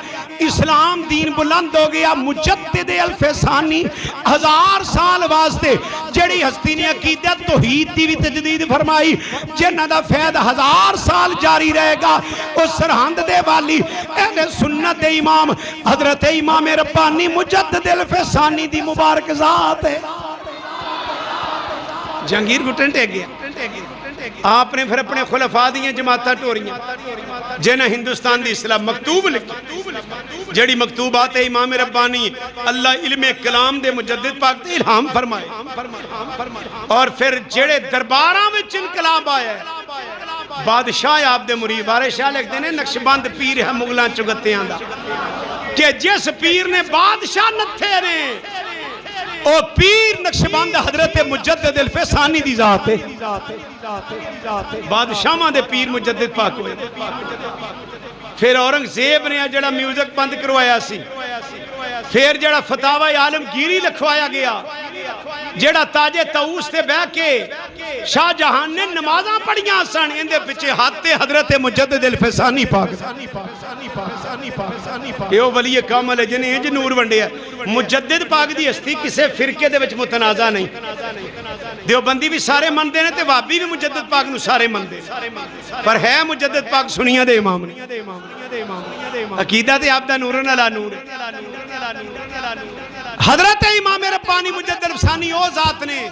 Speaker 1: اسلام دین بلند ہو گیا مجدد الفسانی 1000 سال واسطے جڑی ہستی نے عقیدت توحید دی بھی تجدید فرمائی جنہ دا فیض 1000 سال جاری رہے گا اس سرہند دے والی اہل سنت دے امام حضرت امام ربانی مجدد الفسانی دی مبارک ذات ہے جہانگیر گھٹن ٹے گیا آپ نے پھر اپنے خلفاء دیاں جماعتاں ٹوریاں جنہ ہندوستان دی اصلاح مکتوب لکھی جڑی مکتوبات امام ربانی اللہ علم کلام دے مجدد پاک تے الہام فرمائے اور پھر جڑے درباراں وچ انقلاب آیا ہے بادشاہ آپ دے مرید بارے شاہ لکھ دینے نقشبند پیر ہے مغلاں چگتیاں دا کہ جس پیر نے بادشاہ نتھے نے او پیر نقشبند حضرت مجدد الفسانی دی ذات ہے بادشاہاں دے پیر مجدد پاک ہوئے پھر اورنگزیب نے جڑا میوزک بند کروایا سی پھر جڑا فتاوی عالمگیری لکھوایا گیا جڑا تاج طاؤس تے بہ کے شاہ جہان نے نمازاں پڑھیاں سن اندے پیچھے ہاتھ تے حضرت مجدد الفسانی پاک یہ ولی کامل ہے جنہیں انج نور ونڈے ہے مجدد پاک دی ہستی کسے فرقے دے وچ متنازع نہیں دیوبندی بھی سارے من دے نے تے وہابی بھی مجدد پاک نو سارے من دے پر ہے مجدد پاک سنیاں دے امام نے عقیدہ تے آپ دا نورن علا نور حضرت امام ربانی مجدد الفسانی او ذات نے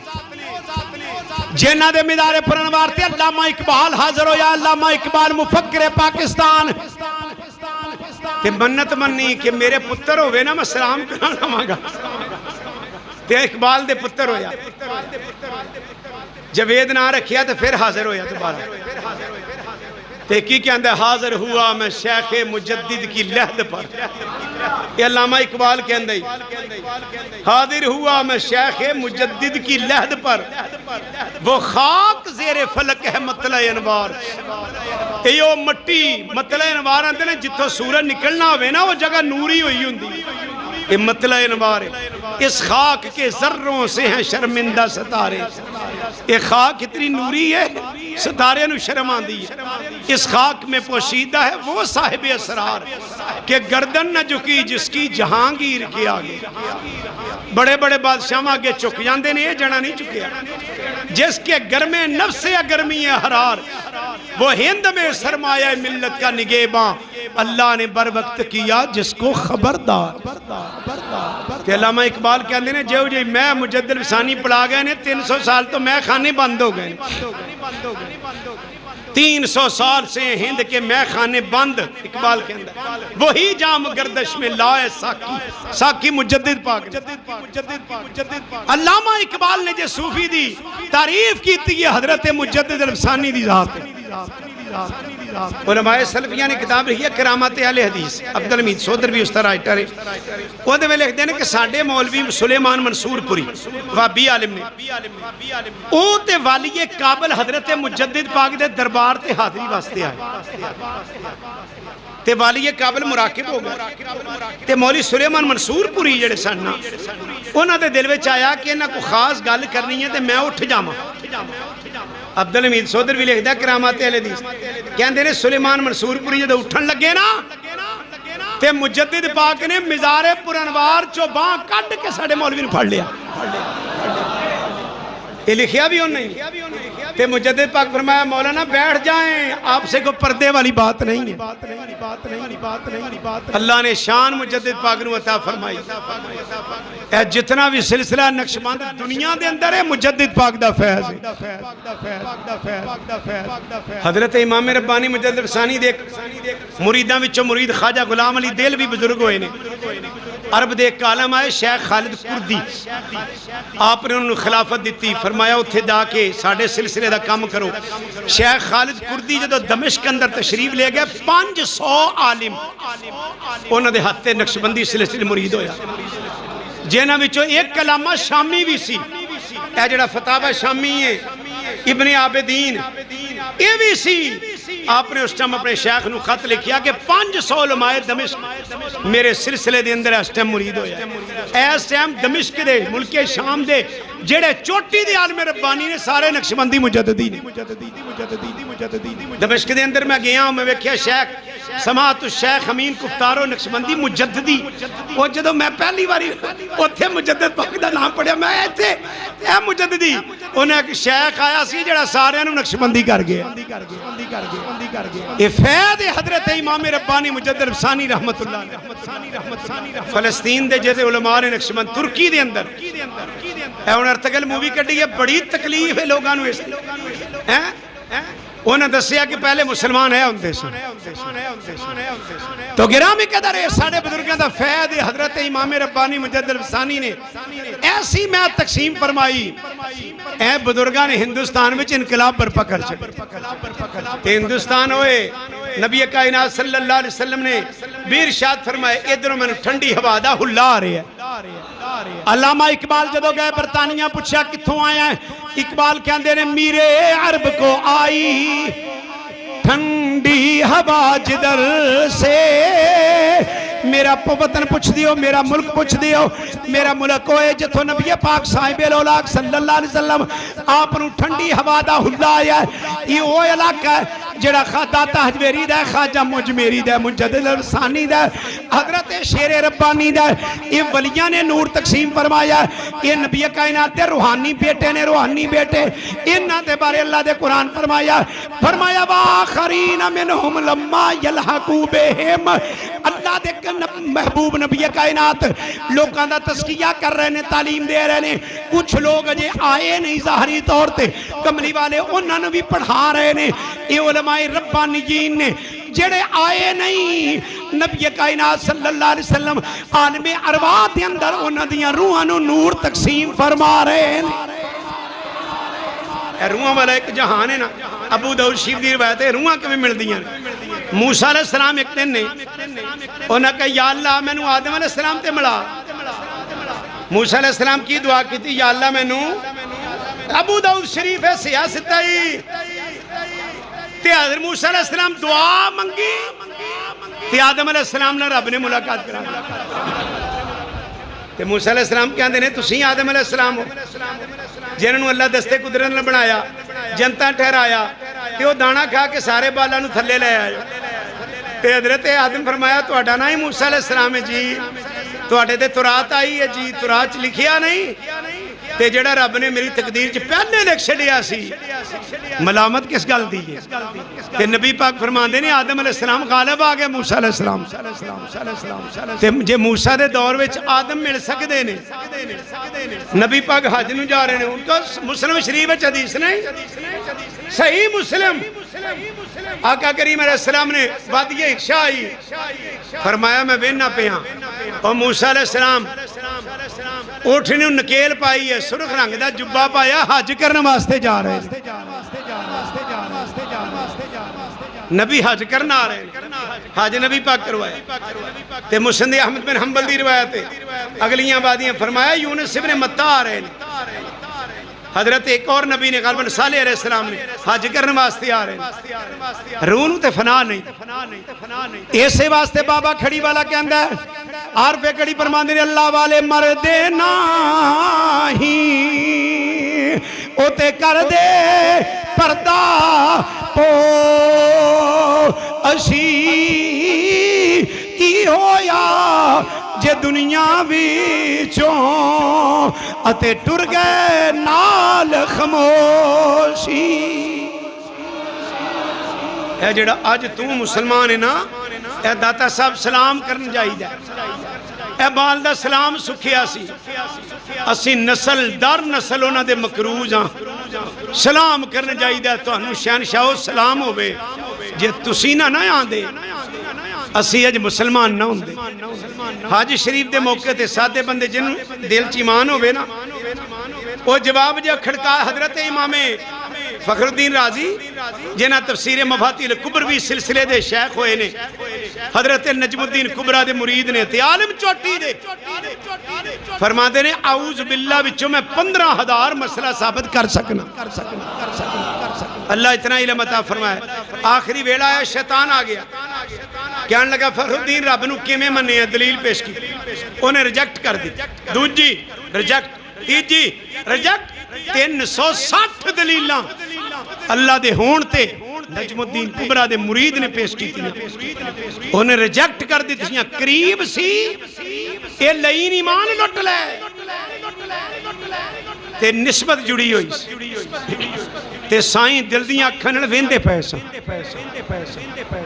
Speaker 1: جنہ دے مدار پر انوار تے علامہ اقبال حاضر ہو یا علامہ اقبال مفکر پاکستان تے منت منی کہ میرے پتر ہوئے نا میں سلام کرانا مانگا تے اقبال دے پتر ہویا جوید نہ رکھیا تے پھر حاضر ہویا دوبارہ تے کی اندر حاضر ہوا میں شیخ مجدد کی لحد پر یہ علامہ اقبال کے اندر حاضر ہوا میں شیخ مجدد کی لحد پر وہ خاک زیر فلک ہے مطلع انوار یہ مٹی مطلع انوار اندر نے جتوں سورج نکلنا ہوئے نا وہ جگہ نوری ہوئی ہوندی یہ مطلع انوار ہے اس خاک کے ذروں سے ہیں شرمندہ ستارے یہ خاک اتنی نوری ہے ستارے نو شرم آندی ہے اس خاک میں پوشیدہ ہے وہ صاحب اسرار کہ گردن نہ جھکی جس کی جہانگیر کے آگے بڑے بڑے بادشاہ آگے چک جاندے نے یہ جڑا نہیں چکیا جس کے گرمے نفس سے گرمی ہے حرار وہ ہند میں سرمایہ ملت کا نگہباں اللہ نے بر وقت کیا جس کو خبردار کہ علامہ اقبال کہتے ہیں جو جی میں مجدد الفسانی پڑھا گئے نے 300 سال تو میں خانے بند ہو گئے 300 سال سے ہند کے میں خانے بند اقبال کے اندر وہی جام گردش میں لائے ساکی مجدد پاک علامہ اقبال نے جو صوفی دی تعریف کی تھی یہ حضرت مجدد الفسانی دی ذات ہے علماء سلفیہ نے کتاب لکھی ہے کرامات اہل حدیث عبدالحمید سودر بھی اس طرح رائٹر ہے وہ دے میں لکھ دینے کہ ساڑھے مولوی سلیمان منصور پوری وہابی عالم نے او تے والی قابل حضرت مجدد پاک دے دربار تے حاضری واسطے آئے تے والی قابل مراقب ہو گئے تے مولی سلیمان منصور پوری جڑے سننا انہاں دے دل وچ آیا کہ انہاں کو خاص گل کرنی ہے تے میں اٹھ جاواں عبدالحمید سودر بھی لکھ دیا کرامات اہل حدیث کہندے نے سلیمان منصور پوری جدو اٹھن لگے نا تے مجدد پاک نے مزار پر انوار چو باں کٹ کے ساڑھے مولوی نے پڑھ لیا یہ لکھیا بھی ہو نہیں تے مجدد پاک فرمایا مولانا بیٹھ جائیں آپ سے کوئی پردے والی بات نہیں ہے اللہ نے شان مجدد پاک نو عطا فرمائی اے جتنا بھی سلسلہ نقشبند دنیا دے اندر ہے مجدد پاک دا فیض ہے حضرت امام ربانی مجدد الفسانی دیکھ مریداں وچوں مرید خواجہ غلام علی دل بھی بزرگ ہوئے نے عرب دیکھ کالم آئے شیخ خالد کردی آپ نے انہوں خلافت دیتی فرمایا اتھے دا کے ساڑھے سلسلے دا کام کرو شیخ خالد کردی جدو دمشق اندر تشریف لے گئے 500 عالم انہوں نے ہاتھے نقشبندی سلسلے مرید ہویا جنہ وچوں ایک کلامہ شامی بھی سی اے جڑا فتاوہ شامی ہے ابن عابدین یہ بھی سی آپ نے اس ٹائم اپنے شیخ نو خط لکھیا کہ 500 علماء دمشق میرے سلسلے دے اندر اس ٹائم مرید ہویا اس ٹائم دمشق دے ملک شام دے جڑے چوٹی دے عالم ربانی نے سارے نقشبندی مجددی نے دمشق دے اندر میں گیا ہوں میں ویکھیا شیخ سماعت الشیخ امین کفتارو نقشبندی مجددی وہ جدو میں پہلی باری اوتھے مجدد پاک دا نام پڑھیا میں ایتھے اے مجددی انہیں ایک شیخ آیا سی جڑا سارے انہوں نقشبندی کر گیا فیض حضرت امام ربانی مجدد ثانی رحمت اللہ علیہ فلسطین دے جیسے علماء نے نقشبند ترکی دے اندر اے انہیں ارتگل مووی کٹی ہے بڑی تکلیف ہے لوگانو اس انہیں دسیا کہ پہلے مسلمان ہے ان دیسوں تو گرامی قدر ہے ساڑھے بزرگاں دا فیض حضرت امام ربانی مجدد ثانی نے ایسی میں تقسیم فرمائی اے بزرگاں نے ہندوستان میں انقلاب برپا کر چکے ہندوستان ہوئے نبی کائنات صلی اللہ علیہ وسلم نے بھی ارشاد فرمائے ادھروں میں ٹھنڈی ہوا دا ہلا آ رہی ہے علامہ اقبال جدو گئے برطانیہ پوچھا کتھوں آیا ہے اقبال کہندے نے میرے عرب کو آئی ٹھنڈی ہوا جدر سے میرا وطن پوچھ دیو میرا ملک پوچھ دیو میرا ملک ہوئے جتو نبی پاک صاحب الاولاق صلی اللہ علیہ وسلم آپ نو ٹھنڈی ہوا دا ہلا آیا ہے یہ وہ علاقہ ہے جڑا داتا حجویری دا خواجہ مجمیری دا مجدد ثانی دا حضرت شیر ربانی دا یہ ولیاں نے نور تقسیم فرمایا یہ نبی کائنات دے روحانی بیٹے نے روحانی بیٹے انہاں دے بارے اللہ دے قرآن فرمایا وآخرین منہم لما یلحقو بہم اللہ دے محبوب نبی کائنات لوگاں دا تذکیہ کر رہے ہیں تعلیم دے رہے ہیں کچھ لوگ اجے آئے نہیں ظاہری طور تے کملی والے انہاں نے بھی پڑھا رہے ہیں یہ علماء ربانیین نے جڑے آئے نہیں نبی کائنات صلی اللہ علیہ وسلم عالم ارواح دے اندر انہاں دیاں روحاں نو نور تقسیم فرما رہے ہیں روحاں والا ایک جہان ہے نا ابو داؤد شریف دی روایت ہے روحاں کبھی مل دیاں موسیٰ علیہ السلام ایک دن نے انہاں کہا یا اللہ میں نو آدم علیہ السلام تے ملا موسیٰ علیہ السلام کی دعا کی تھی یا اللہ میں نو ابو داؤد شریف ہے سیاستائی تے حضرت موسیٰ علیہ السلام دعا منگی تے آدم علیہ السلام نے رب نے ملاقات کرا تے موسیٰ علیہ السلام کہندے نے تسی آدم علیہ السلام ہو جنہوں اللہ دستے قدرت نے بنایا جنتا ٹھہرایا تے وہ دانا کھا کے سارے بالا نو تھلے لے آئے تے حضرت آدم فرمایا تو اڈانا ہی موسیٰ علیہ السلام ہے جی تو اڈے تے تورات آئی ہے جی تورات لکھیا نہیں تے جڑا رب نے میری تقدیر چ پہلے لکھ چھڈیا سی ملامت کس گل دی ہے تے نبی پاک فرماندے نے آدم علیہ السلام غالب آ گئے موسیٰ علیہ السلام تے جے موسیٰ دے دور وچ آدم مل سکدے نے نبی پاک حج نو جا رہے ہیں ان کو مسلم شریف وچ حدیث نہیں صحیح مسلم آقا کریم علیہ السلام نے وادی اکشا آئی فرمایا میں وینا پہ ہاں اور موسیٰ علیہ السلام اٹھنے نکیل پائی ہے سرخ رنگ دا جبہ پایا حج کرنے واسطے جا رہے ہیں نبی حج کرنا آ رہے ہیں حج نبی پاک کروائے تے مسند احمد بن حنبل دی روایت ہے اگلیاں بادیاں فرمایا یونس ابن متہ آ رہے ہیں حضرت ایک اور نبی نے غالباً صالح علیہ السلام نے حج کرنے واسطے آ رہے ہیں رونوں تے فنا نہیں ایسے واسطے بابا کھڑی والا کہندہ ہے عارف کڑی فرماندے نے اللہ والے مردے نہیں او تے کر دے پردہ پو اشی کی ہویا جے دنیا وچوں اتے ٹر گئے نال خاموشی اے جڑا آج تو مسلمان ہے نا اے داتا صاحب سلام کرن جائی دے اے بالدہ سلام سکھیا سی اسی نسل در نسل ہونا دے مکروز ہاں سلام کرن جائی دے تو انو شہنشاہ سلام ہوئے جے تسینہ نہ آن دے اسی اج مسلمان نہ ہوں دے حاج شریف دے موقع تے سادے بندے جن دل چیمان ہوئے نا وہ جواب جا کھڑکا حضرت امام فخر الدین رازی جنہ تفسیر مفاتیح الکبروی سلسلے دے شیخ ہوئے نے حضرت نجم الدین کبرہ دے مرید نے تے عالم چوٹی دے فرما دے نے اعوذ باللہ بچوں میں 15,000 مسئلہ ثابت کر سکنا اللہ اتنا علم عطا فرمائے آخری ویڑا ہے شیطان آ گیا کہنے لگا فخر الدین رب نو کیمیں مننے ہیں دلیل پیش کی انہیں ریجیکٹ کر دی دوجی ریجیکٹ تیجی ریجیکٹ 360 دلیلاں اللہ دے ہون تے نجم الدین کبرا دے مرید نے پیش کی تھی انہیں ریجیکٹ کر دی تھی قریب سی اے لئین ایمان لٹ لے تے نسبت جڑی ہوئی تے سائیں دل دیاں کھنن ویندے پیسا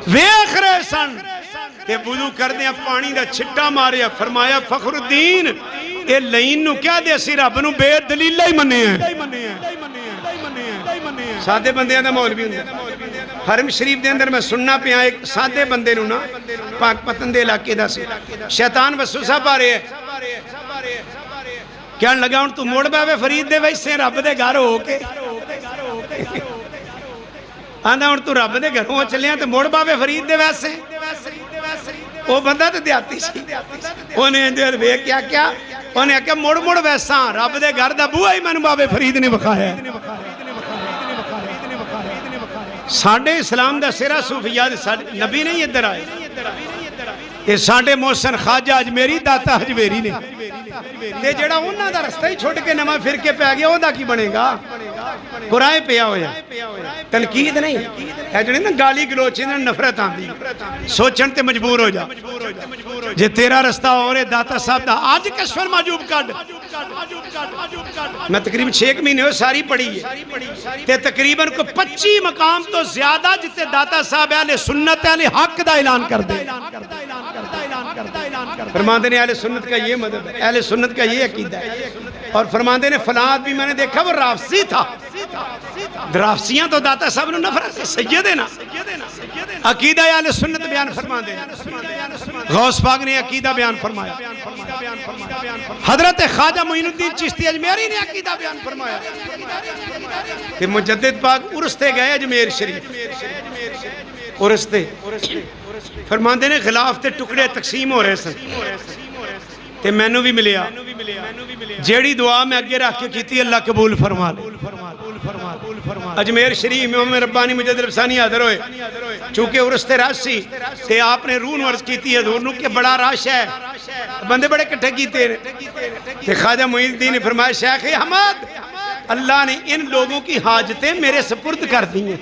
Speaker 1: ویخ رہے سن تے وضو کر دیا پانی دا چھٹا ماریا فرمایا فخر الدین اے لئین نو کیا دے سی رب نو بے دلیلہ ہی منے ہیں سادے بندے دا مولوی ہوندے حرم شریف دے اندر میں سننا پیا ایک سادے بندے نو نا پاک پتن دے علاقے دا سی شیطان وسوسہ پا رہے ہیں کیا لگا ہوں تو موڑ بے فرید دے ویسے رب دے گھر ہو کے آندھا ہوں تو رب دے گھر ہو چلے ہیں تو موڑ بے فرید دے ویسے وہ بندہ تو دیاتی سی انہیں اندر بے کیا انہیں کہا موڑ ویسا رب دے گھر دا بوہ ہی میں نے بابے فرید نے بخایا ہے ساڑھے اسلام دا سرہ صوفیات نبی نہیں ادھر آئے یہ ساڑھے محسن خواجہ اجمیری داتا اجمیری نے تے جڑا انہاں دا رستہ ہی چھوڑ کے نمہ فرقے پہ آگیا وہ دا کی بنے گا قرآن پہ ہویا تنقید نہیں ہے جڑے نا گالی گلوچی نا نفرت آن دی سوچن تے مجبور ہو جا جے تیرا رستہ ہو رہے داتا صاحب دا آج کشور موجوب کڈ میں تقریباً 6 مہینے ہو ساری پڑھی ہے تے تقریباً کو 25 مقام تو زیادہ جتے داتا صاحب اہل سنت اہل حق دا اعلان کر دے فرماندے نے اہل سنت کا یہ مدد ہے اہل سنت کا یہ عقیدہ ہے اور فرماندے نے فلاں آدمی میں نے دیکھا وہ رافسی تھا رافسیاں تو داتا صاحب نے نفرت سید ہے نا عقیدہ اہل سنت بیان فرماندے غوث پاک نے عقیدہ بیان فرمایا حضرت خواجہ معین الدین چشتی اجمیری نے عقیدہ بیان فرمایا کہ مجدد پاک عرستے گئے اجمیر شریف عرستے فرماندے نے خلاف تے ٹکڑے تقسیم ہو رہے سن تے مینوں بھی ملیا جیڑی دعا میں اگے رکھ کے کیتی اللہ قبول فرما لے اجمیر شریف میں امام ربانی مجدد رفسانی حاضر ہوئے چونکہ عرستے راش سی تے آپ نے روح نورس کیتی ہے دور نو کہ بڑا راش ہے بندے بڑے کٹھے کیتے تے خواجہ معین الدین نے فرمایا شیخ احمد اللہ نے ان لوگوں کی حاجتیں میرے سپرد کر دی ہیں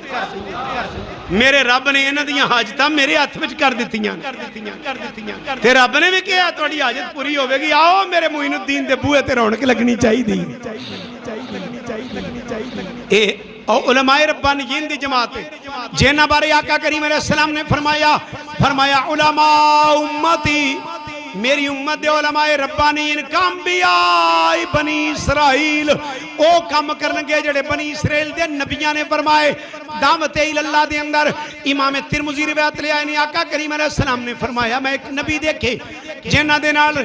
Speaker 1: میرے رب نے انہاں دیاں حاجتاں میرے ہاتھ وچ کر دتیاں تے رب نے بھی کہا تہاڈی حاجت پوری ہوے گی آؤ میرے معین الدین دے بوئے تے رونق لگنی چاہیے اے علماء ربانیین دی جماعت جنہاں بارے آقا کریم علیہ السلام نے فرمایا علماء امتی میری امت دے علماء ربانیین کام بھی آئی بنی اسرائیل او کام کرنگے جڑے بنی اسرائیل دے نبیان نے فرمائے دعوت اللہ دے اندر امام ترمذی روایت لے آئے آقا کریم علیہ السلام نے فرمایا میں ایک نبی دیکھے جنہ دے نال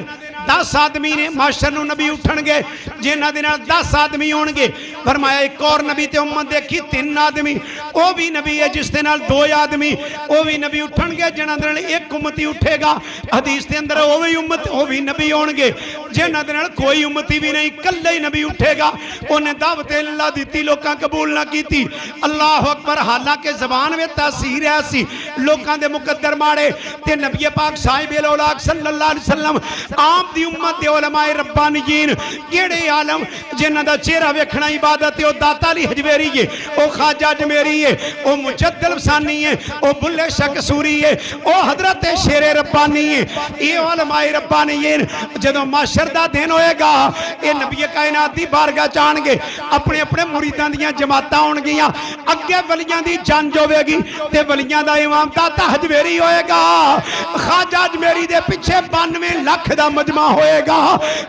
Speaker 1: 10 آدمی نے معاشر نو نبی اٹھنگے جنہ دے نال 10 آدمی ہونگے فرمایا ایک اور نبی تے امت دیکھی 3 آدمی او بھی نبی ہے جس دے نال 2 آدمی او بھی نبی اٹھنگے جنہ دے نال ایک امتی اٹھے گا حدیث دے اندر او بھی نبی ہونگے جنہ دے نال کوئی امتی بھی نہیں کلے ہی نبی اٹھے گا انہیں دعوت اللہ دیتی لوکاں قبول نہ کیتی اللہ اکبر حالانکہ زبان میں تاثیر ایسی لوکاں دے مقدر مارے تے نبی پاک صاحب الاولاق صلی اللہ علیہ وسلم عام دی امت دے علماء ربانیین کیڑے عالم جنہ دا چہرہ ویکھنا عبادت ہے او داتا علی حجویری ہے او خواجہ اجمیری ہے او مجدد رفسانی ہے او بلے شاہ قصوری ہے او حضرت شیر ربانی ہے یہ علماء ربانیین جدو معاشر دا دن ہوئے گا یہ نبی کائنات دی بارگاہ جان گے اپنے اپنے مریدان دیاں جماعتاں ہون گیاں اگے ولیاں دی جنگ ہوے گی تے ولیاں دا امام داتا حجویری ہوئے گا خواجہ اجمیری دے پیچھے 92 لاکھ دا مجمع ہوئے گا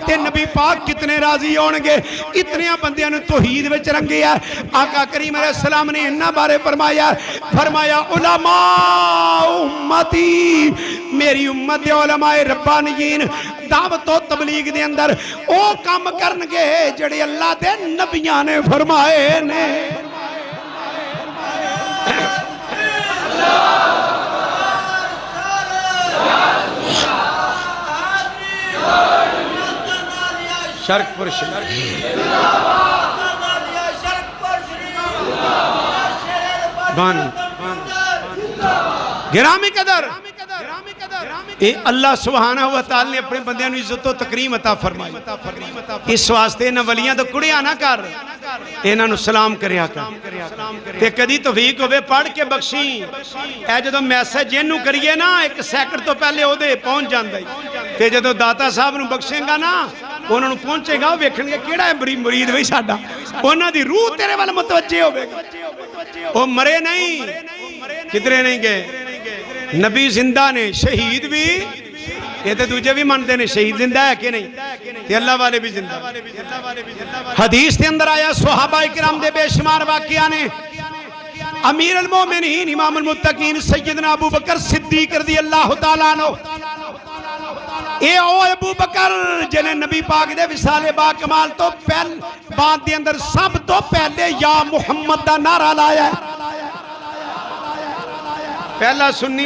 Speaker 1: تے نبی پاک کتنے راضی ہونگے اتنے بندیاں نے توحید وچ رنگی ہے آقا کریم علیہ السلام نے انہاں بارے فرمایا علماء امتی میری امت علماء ربانیین دعوت و تبلیغ دے اندر او کام کرنگے جڑے اللہ دے نبیان نے فرمائے نے شرک پر شرک بانی گرامی قدر اے اللہ سبحانہ و تعالی نے اپنے بندیاں نو عزت و تکریم عطا فرمائی. اس واسطے نہ ولیاں تو کڑیاں نہ کر انہاں نو سلام کریا کر تے کدی توفیق ہوئے پڑھ کے بخشیں. اے جدو میسج اینو کریے نا ایک سیکنڈ تو پہلے او دے پہنچ جاندا ہے تے جدو داتا صاحب نو بخشیں گا نا انہاں نو پہنچے گا ویکھن گے کیڑا ہے مرید وہی ساڈا انہاں دی روح تیرے وال متوجہ ہوے گا. او مرے نہیں کدھرے نہیں گئے نبی زندہ نے شہید بھی یہ تو دوجہ بھی مانتے ہیں شہید زندہ ہے کہ نہیں کہ اللہ والے بھی زندہ. حدیث کے اندر آیا صحابہ اکرام دے بے شمار واقعہ نے امیر المومنین امام المتقین سیدنا ابو بکر صدیق رضی اللہ تعالیٰ عنہ اے او ابو بکر جنہیں نبی پاک دے وصال با کمال تو پہل بات دے اندر سب تو پہلے یا محمد دا نعرہ لایا ہے. پہلا سنی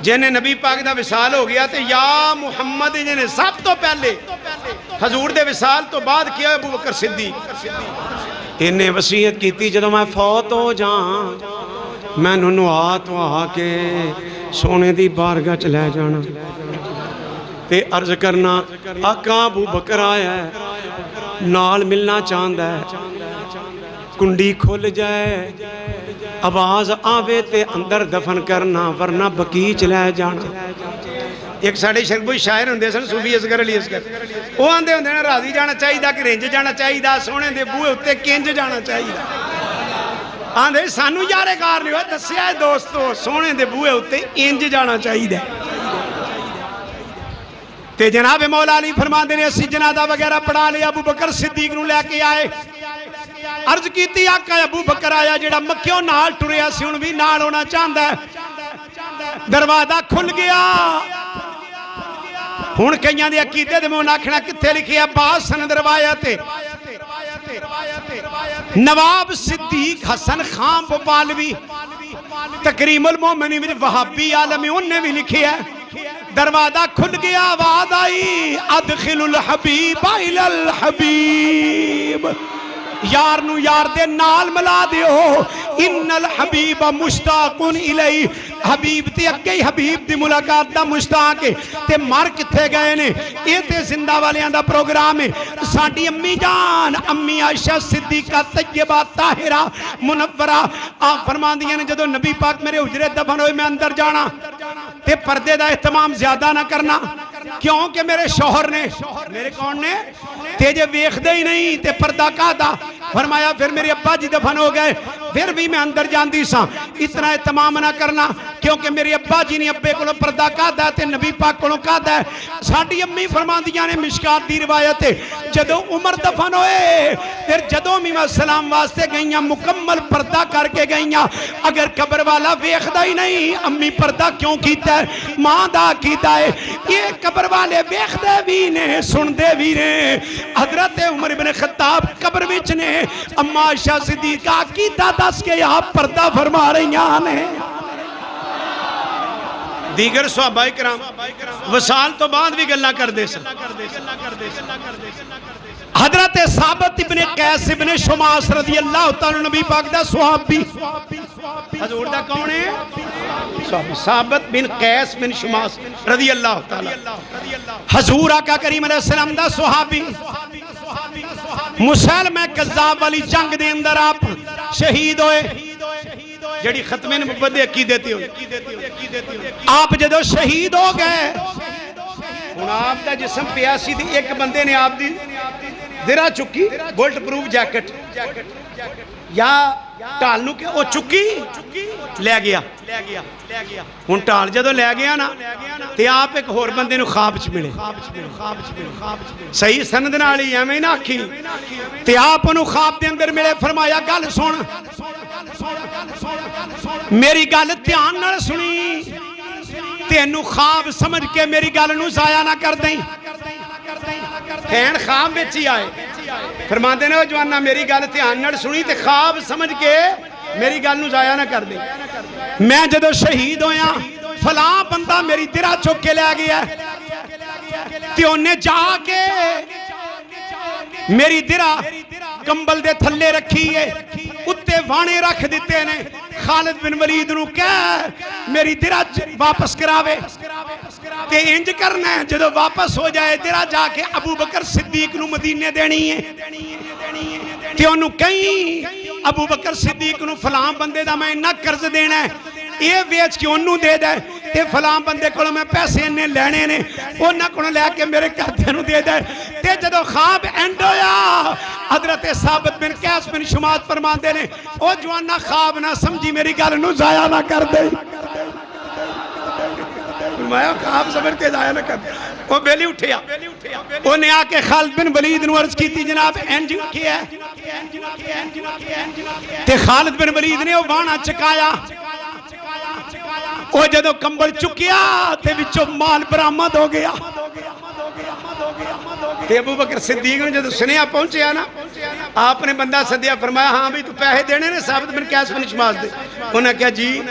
Speaker 1: جنہیں نبی پاک دا وصال ہو گیا تے یا محمد جنہیں سب تو پہلے حضور دے وصال تو بعد کیا ابو بکر صدیق. انہیں وصیت کیتی جدو میں فوت ہو جان میں ننو تو آ کے سونے دی بارگاہ چ لے جانا تے عرض کرنا آقا ابو بکر آیا ہے نال ملنا چاہندا ہے کنڈی کھل جائے آواز آوے تے اندر دفن کرنا ورنہ بقیچ لے جانا. ایک ساڑھے شربوی شاعر ہوندے سن صوفی اصغر علی اصغر وہ آندے ہوندے نا راضی جانا چاہی دا کہ رنج جانا چاہی دا سونے دے بوئے ہوتے کنج جانا چاہی دا آندے سانو یارے کار نہیں ہوئے دسیا ہے دوستو سونے دے بوئے ہوتے انج جانا چاہی دا. تے جناب مولا علی فرمان دے نے اسی جنازہ وغیرہ پڑھا لیا ابو بکر صدیق نو لے کے آئے عرض کیتی آقا ابو بکر آیا جیڑا مکیوں نال ٹریا سی ان بھی نال ہونا چاہندا ہے. دروازہ کھل گیا ہن کئیاں دے عقیدے دے مون آکھنا کتے لکھیا بعض سند روایت نواب صدیق حسن خان بھوپالوی تکریم المومنین وچ وہابی عالم انہیں بھی لکھیا ہے. دروازہ کھل گیا آواز آئی ادخل الحبیب الی الحبیب یار نو یار دے نال ملا دیو ان الحبیب مشتاق الی حبیب تے اگے حبیب دی ملاقات دا مشتاق تے مر کتے گئے نے اے تے زندہ والیاں دا پروگرام ہے. ساڈی امی جان امی عائشہ صدیقہ طیبہ طاہرہ منورہ آپ فرماندیاں نے جدو نبی پاک میرے حجرے دفن ہوئے میں اندر جانا تے پردے دا اہتمام زیادہ نہ کرنا کیونکہ میرے شوہر نے میرے کون نے تیجے ویخ دے ہی نہیں تے پردہ کا دا فرمایا پھر میرے ابا جی دفن ہو گئے پھر بھی میں اندر جاندی سا اتنا اہتمام نہ کرنا کیونکہ میرے ابا جی نے ابے کو پردہ کا دا تے نبی پاک کو کا دا ساڑھی امی فرماندیاں نے مشکات دی روایت جدو عمر دفن ہوئے پھر جدو امی سلام واسطے گئیاں مکمل پردہ کر کے گئیاں اگر قبر والا ویخ دا ہی نہیں امی پردہ کیوں کیتا ہے ماں دا کیتا ہے یہ قبر والے ویخ دے بھی نے سن دے بھی نے. حضرت عمر بن خطاب قبر وچ نے اما عائشہ صدیقہ کیتا دس کے آپ پردہ فرما رہی ہیں. دیگر صحابہ کرام وصال تو بعد بھی گلہ کر دے سن. حضرت ثابت ابن قیس ابن شماس رضی اللہ تعالیٰ نبی پاک دا صحابی حضور دا کون ہے ثابت بن قیس بن شماس رضی اللہ تعالیٰ حضور آقا کریم علیہ السلام دا صحابی مسلمہ کذاب والی جنگ دے اندر آپ شہید ہوئے جڑی ختم نبوت عقیدے تے ہوئے آپ جدو شہید ہو گئے ہن آپ دا جسم پیاسی تھی ایک بندے نے آپ دی ذرا چکی بولٹ پروف جیکٹ یا ٹالنو کے او چکی لے گیا ہن ٹال جدو لے گیا نا تے آپ ایک ہور بندے نو خواب چ ملے صحیح سند نالی ہے میں نہ آکھی تے آپ انو خواب دے اندر ملے فرمایا گل سن میری گل دھیان نال سنی تینو خواب سمجھ کے میری گل نو ضائع نہ کر دیں پھین خواب بیچی آئے فرمان دینے ہو جوانہ میری گل دھیان نال سنی تے خواب سمجھ کے میری گل نو ضائع نہ کر دیں میں جدو شہید ہویا فلاں بندہ میری درہ چوک کے لے گیا تے انہیں جا کے میری درہ کمبل دے تھلے رکھی ہے اتے وانے رکھ دیتے نے خالد بن ولید نو کہہ میری درہ واپس کراوے تے انج کرنا ہے جدو واپس ہو جائے درہ جا کے ابو بکر صدیق نو مدینے دینی ہے تے انہوں کہیں ابو بکر صدیق نو فلان بندے دا میں نہ قرض دینا ہے یہ ویچ کے انہوں دے دے تے فلان بندے کو میں پیسے انہیں لینے نے انہوں کو لے کے میرے کہتے انہوں دے دے تے جدو خواب اینڈ ہویا حضرت ثابت بن قیس بن شماس فرمان دے نے او جوانا خواب نہ سمجھی میری گل نو ضائع نہ کر دے میں خواب سمجھ کے ضائع نہ کر دے وہ بیلی اٹھیا انہیں آکے خالد بن ولید نو عرض کی تھی جناب انج کیا ہے تے خالد بن ولید نے وہ بانا چکایا وہ جدو کمبل چکیا تے بچو مال برآمد ہو گیا تے ابو بکر صدیق نے جدو سنیا پہنچیا نا آپ نے بندہ صدیہ فرمایا ہاں بھی تو پیسے دینے نے ثابت بن قیس بن شماس دے انہاں کہا جی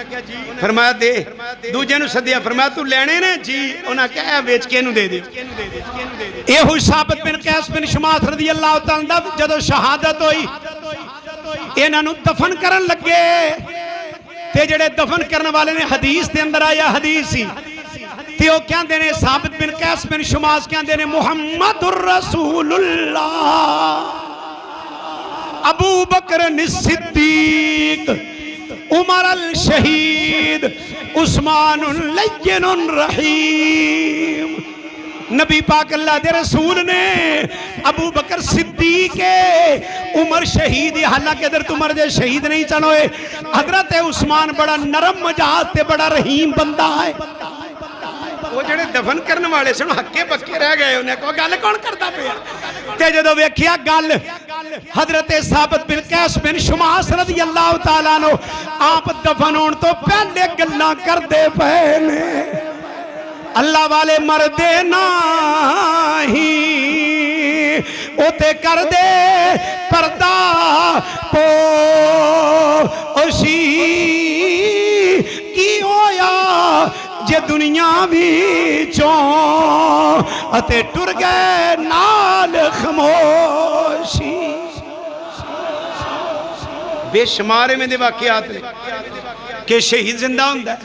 Speaker 1: فرمایا دے دوجہ نو صدیہ فرمایا تو لینے نے جی انہاں کہا ویچ کے نو دے دے اے ہوئی ثابت بن قیس بن شماس رضی اللہ تعالیٰ جدو شہادت ہوئی انہاں نو دفن کرن لگے تے جڑے دفن کرنے والے نے حدیث دے اندر آیا حدیث ہی تے وہ کہاں دینے ثابت بن قیس بن شماس کہاں دینے محمد الرسول اللہ ابو بکر الصدیق عمر الشہید عثمان اللین الرحیم نبی پاک اللہ دے رسول نے ابو بکر صدیق عمر شہید حالانکہ حضرت عمر دے شہید نہیں چنوئے حضرت عثمان بڑا نرم مجاز تے بڑا رحیم بندہ ہے وہ جڑے دفن کرنے والے سنو ہکے پکے رہ گئے انہیں کہا گل کون کرتا پیا تے جدو ویکھیا گل حضرت ثابت بن قیس بن شماس رضی اللہ تعالیٰ نو آپ دفن ہون تو پہلے گلاں کر دے پہلے اللہ والے مردے نہیں اوتے کر دے پردہ پوشی کی ہویا جے دنیا بھی چون اتے ٹر گئے نال خموشی بے شمارے میں دے واقعات نے کہ شہید زندہ ہوندہ ہے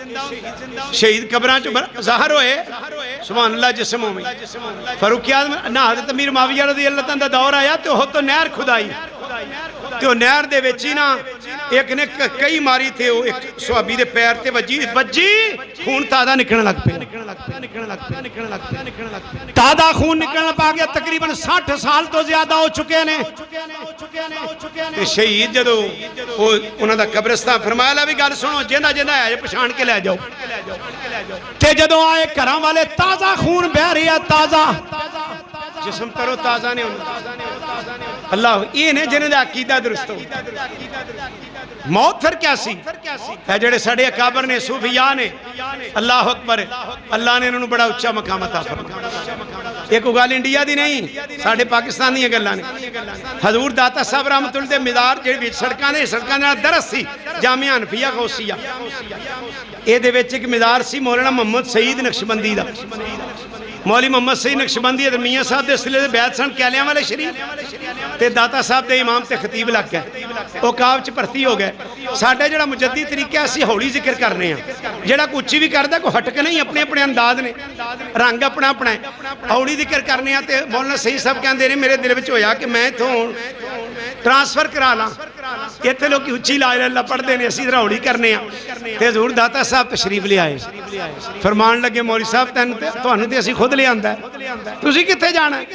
Speaker 1: شہید قبران جو ظاہر ہوئے سبحان اللہ جسموں میں فاروق اعظم نہ حضرت امیر معاویہ رضی اللہ تعالیٰ دور آیا تو ہو تو نہر کھدائی تو نہر دے وچی نا ایک نے کئی ماری تھے ایک صحابی دے پیر تے وجی خون تازہ نکلنے لگ پہ تازہ خون نکلنے پا گیا تقریباً 60 سال تو زیادہ ہو چکے نے تے شہید جدو انہوں دا قبرستان فرمایا لے بھی گل سنو جندہ جندہ ہے پچھان کے لے جاؤ تے جدو آئے کرام والے تازہ خون بہ رہی ہے تازہ جسم ترو تازہ نے اللہ یہ نے جنہیں دا عقیدہ درست ہو موت پھر کیا سی ہے جڑے سڑے اکابر نے صوفیاء نے اللہ اکبر اللہ نے انہوں بڑا اچھا مقام عطا فرمایا ایک اگال انڈیا دی نہیں ساڑھے پاکستان دی اگر لانے حضور داتا صاحب رحمت اللہ دے مدار جڑے بیچ سڑکاں دے درس سی جامعہ انفیہ غوثیہ اے دے بیچ ایک مدار سی مولانا محمد سعید نقشبندی دا مولی محمد سعید نقشبندی ادھر میاں صاحب دے سلے دے بیعت سن کہلیاں والے شریف تے داتا صاحب دے امام تے خطیب لگ گئے وہ کعب چ پرتی ہو گئے ساڑھے جڑا مجدی طریقہ اسی ہولی ذکر کرنے ہیں جڑا کچھ بھی کردہ کو ہٹ کے نہیں اپنے اپنے انداز نے رنگ اپنا اپنا ہے ہولی ذکر کرنے ہیں تے مولانا سعید صاحب کہندے نے میرے دل وچ ہویا کہ میں تو ٹرانسفر کرا لاں کہتے لوگ کی اچھی لا الہ اللہ پڑھ دینے اسی طرح ہولی کرنے ہیں تے حضور داتا صاحب تشریف لے آئے فرمان لگے مولی صاحب تو انہوں تے اسی خود لے آندہ ہے تو اسی کتے جانا ہے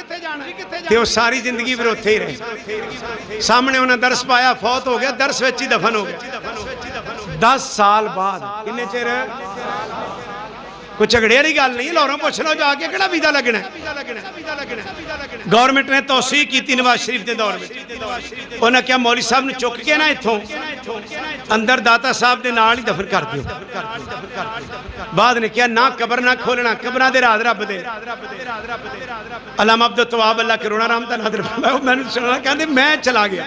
Speaker 1: تے وہ ساری زندگی پر اتھے ہی رہے سامنے انہیں درس پایا فوت ہو گیا درس ویچی دفن ہو گیا 10 سال بعد کنے چیر کچھ اگڑے رہی گال نہیں لوروں پوچھ لو جا کے کڑا ویزا لگنا ہے گورنمنٹ نے توسیع کی تھی نواز شریف دے دور میں انہوں نے کیا مولی صاحب نے چک کے نہ اتھوں اندر داتا صاحب دے نال ہی دفن کر دیو بعد نے کیا نہ قبر نہ کھولنا قبرہ دے رات رب دے علامہ عبدالتواب اللہ کے رونا رحمتہ نادر میں نے سننا کہتے میں چلا گیا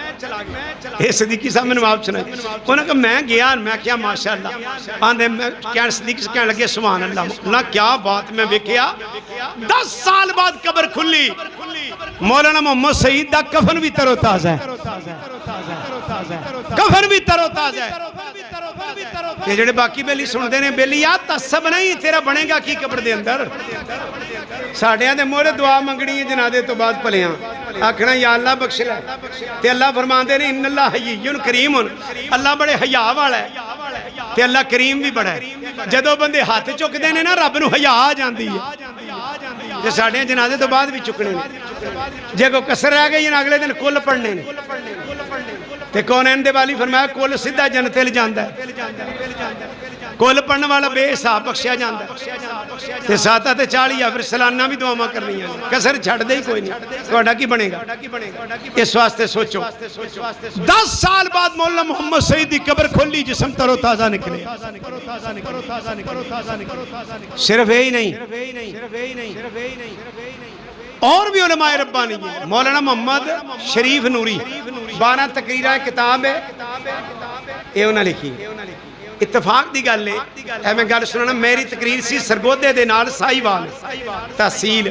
Speaker 1: اے صدیقی صاحب میں نواب سنائی انہوں نے کہا میں گیا میں کیا ماشاءاللہ آندھے میں کہنے صدیقی سے کہنے لگے سبحان اللہ کیا بات میں وکیا 10 سال بعد قبر کھلی مولانا محمد سعید دا کفن بھی تر و تازہ ہے کفن بھی ترو تازہ ہے. یہ جڑے باقی بیلی سن دے نے بیلی یا تصب نہیں تیرا بنے گا کی قبر دے اندر. ساڑھیاں دے مورے دعا منگنی ہے جنادے تو بعد پلیاں آکھنا یا اللہ بخش لے تے اللہ فرمان دے نے ان اللہ حیین کریم. اللہ بڑے حیا والا ہے تے اللہ کریم بھی بڑا ہے. جدو بندے ہاتھ چک دے نے نا رب نو حیا آ جاندی ہے. جے ساڑھیاں جنادے تو بعد بھی چکنے جے کو کسر رہ گئی اگلے دن کل پڑھنے تے کونین دے والی فرمایا کل سدھا جنت لے جاندا ہے. کل پڑھنے والا بے حساب بخشیا جاندا ہے تے ساتھ تے 40 یا پھر سالانہ بھی دعاواں کرنی ہیں. کسر چھڑ دے ہی کوئی نہیں. تہاڈا کی بنے گا اس واسطے سوچو. 10 سال بعد مولانا محمد سعید دی قبر کھولی جسم تر و تازہ نکلے. صرف یہی نہیں اور بھی علماء ربانی ہیں. مولانا محمد شریف نوری 12 تقریرہ کتاب ہے یہ انہاں لکھی. اتفاق دی گل ہے میں گل سنانا. میری تقریر سی سرگودے دے نال سائی وال تحصیل.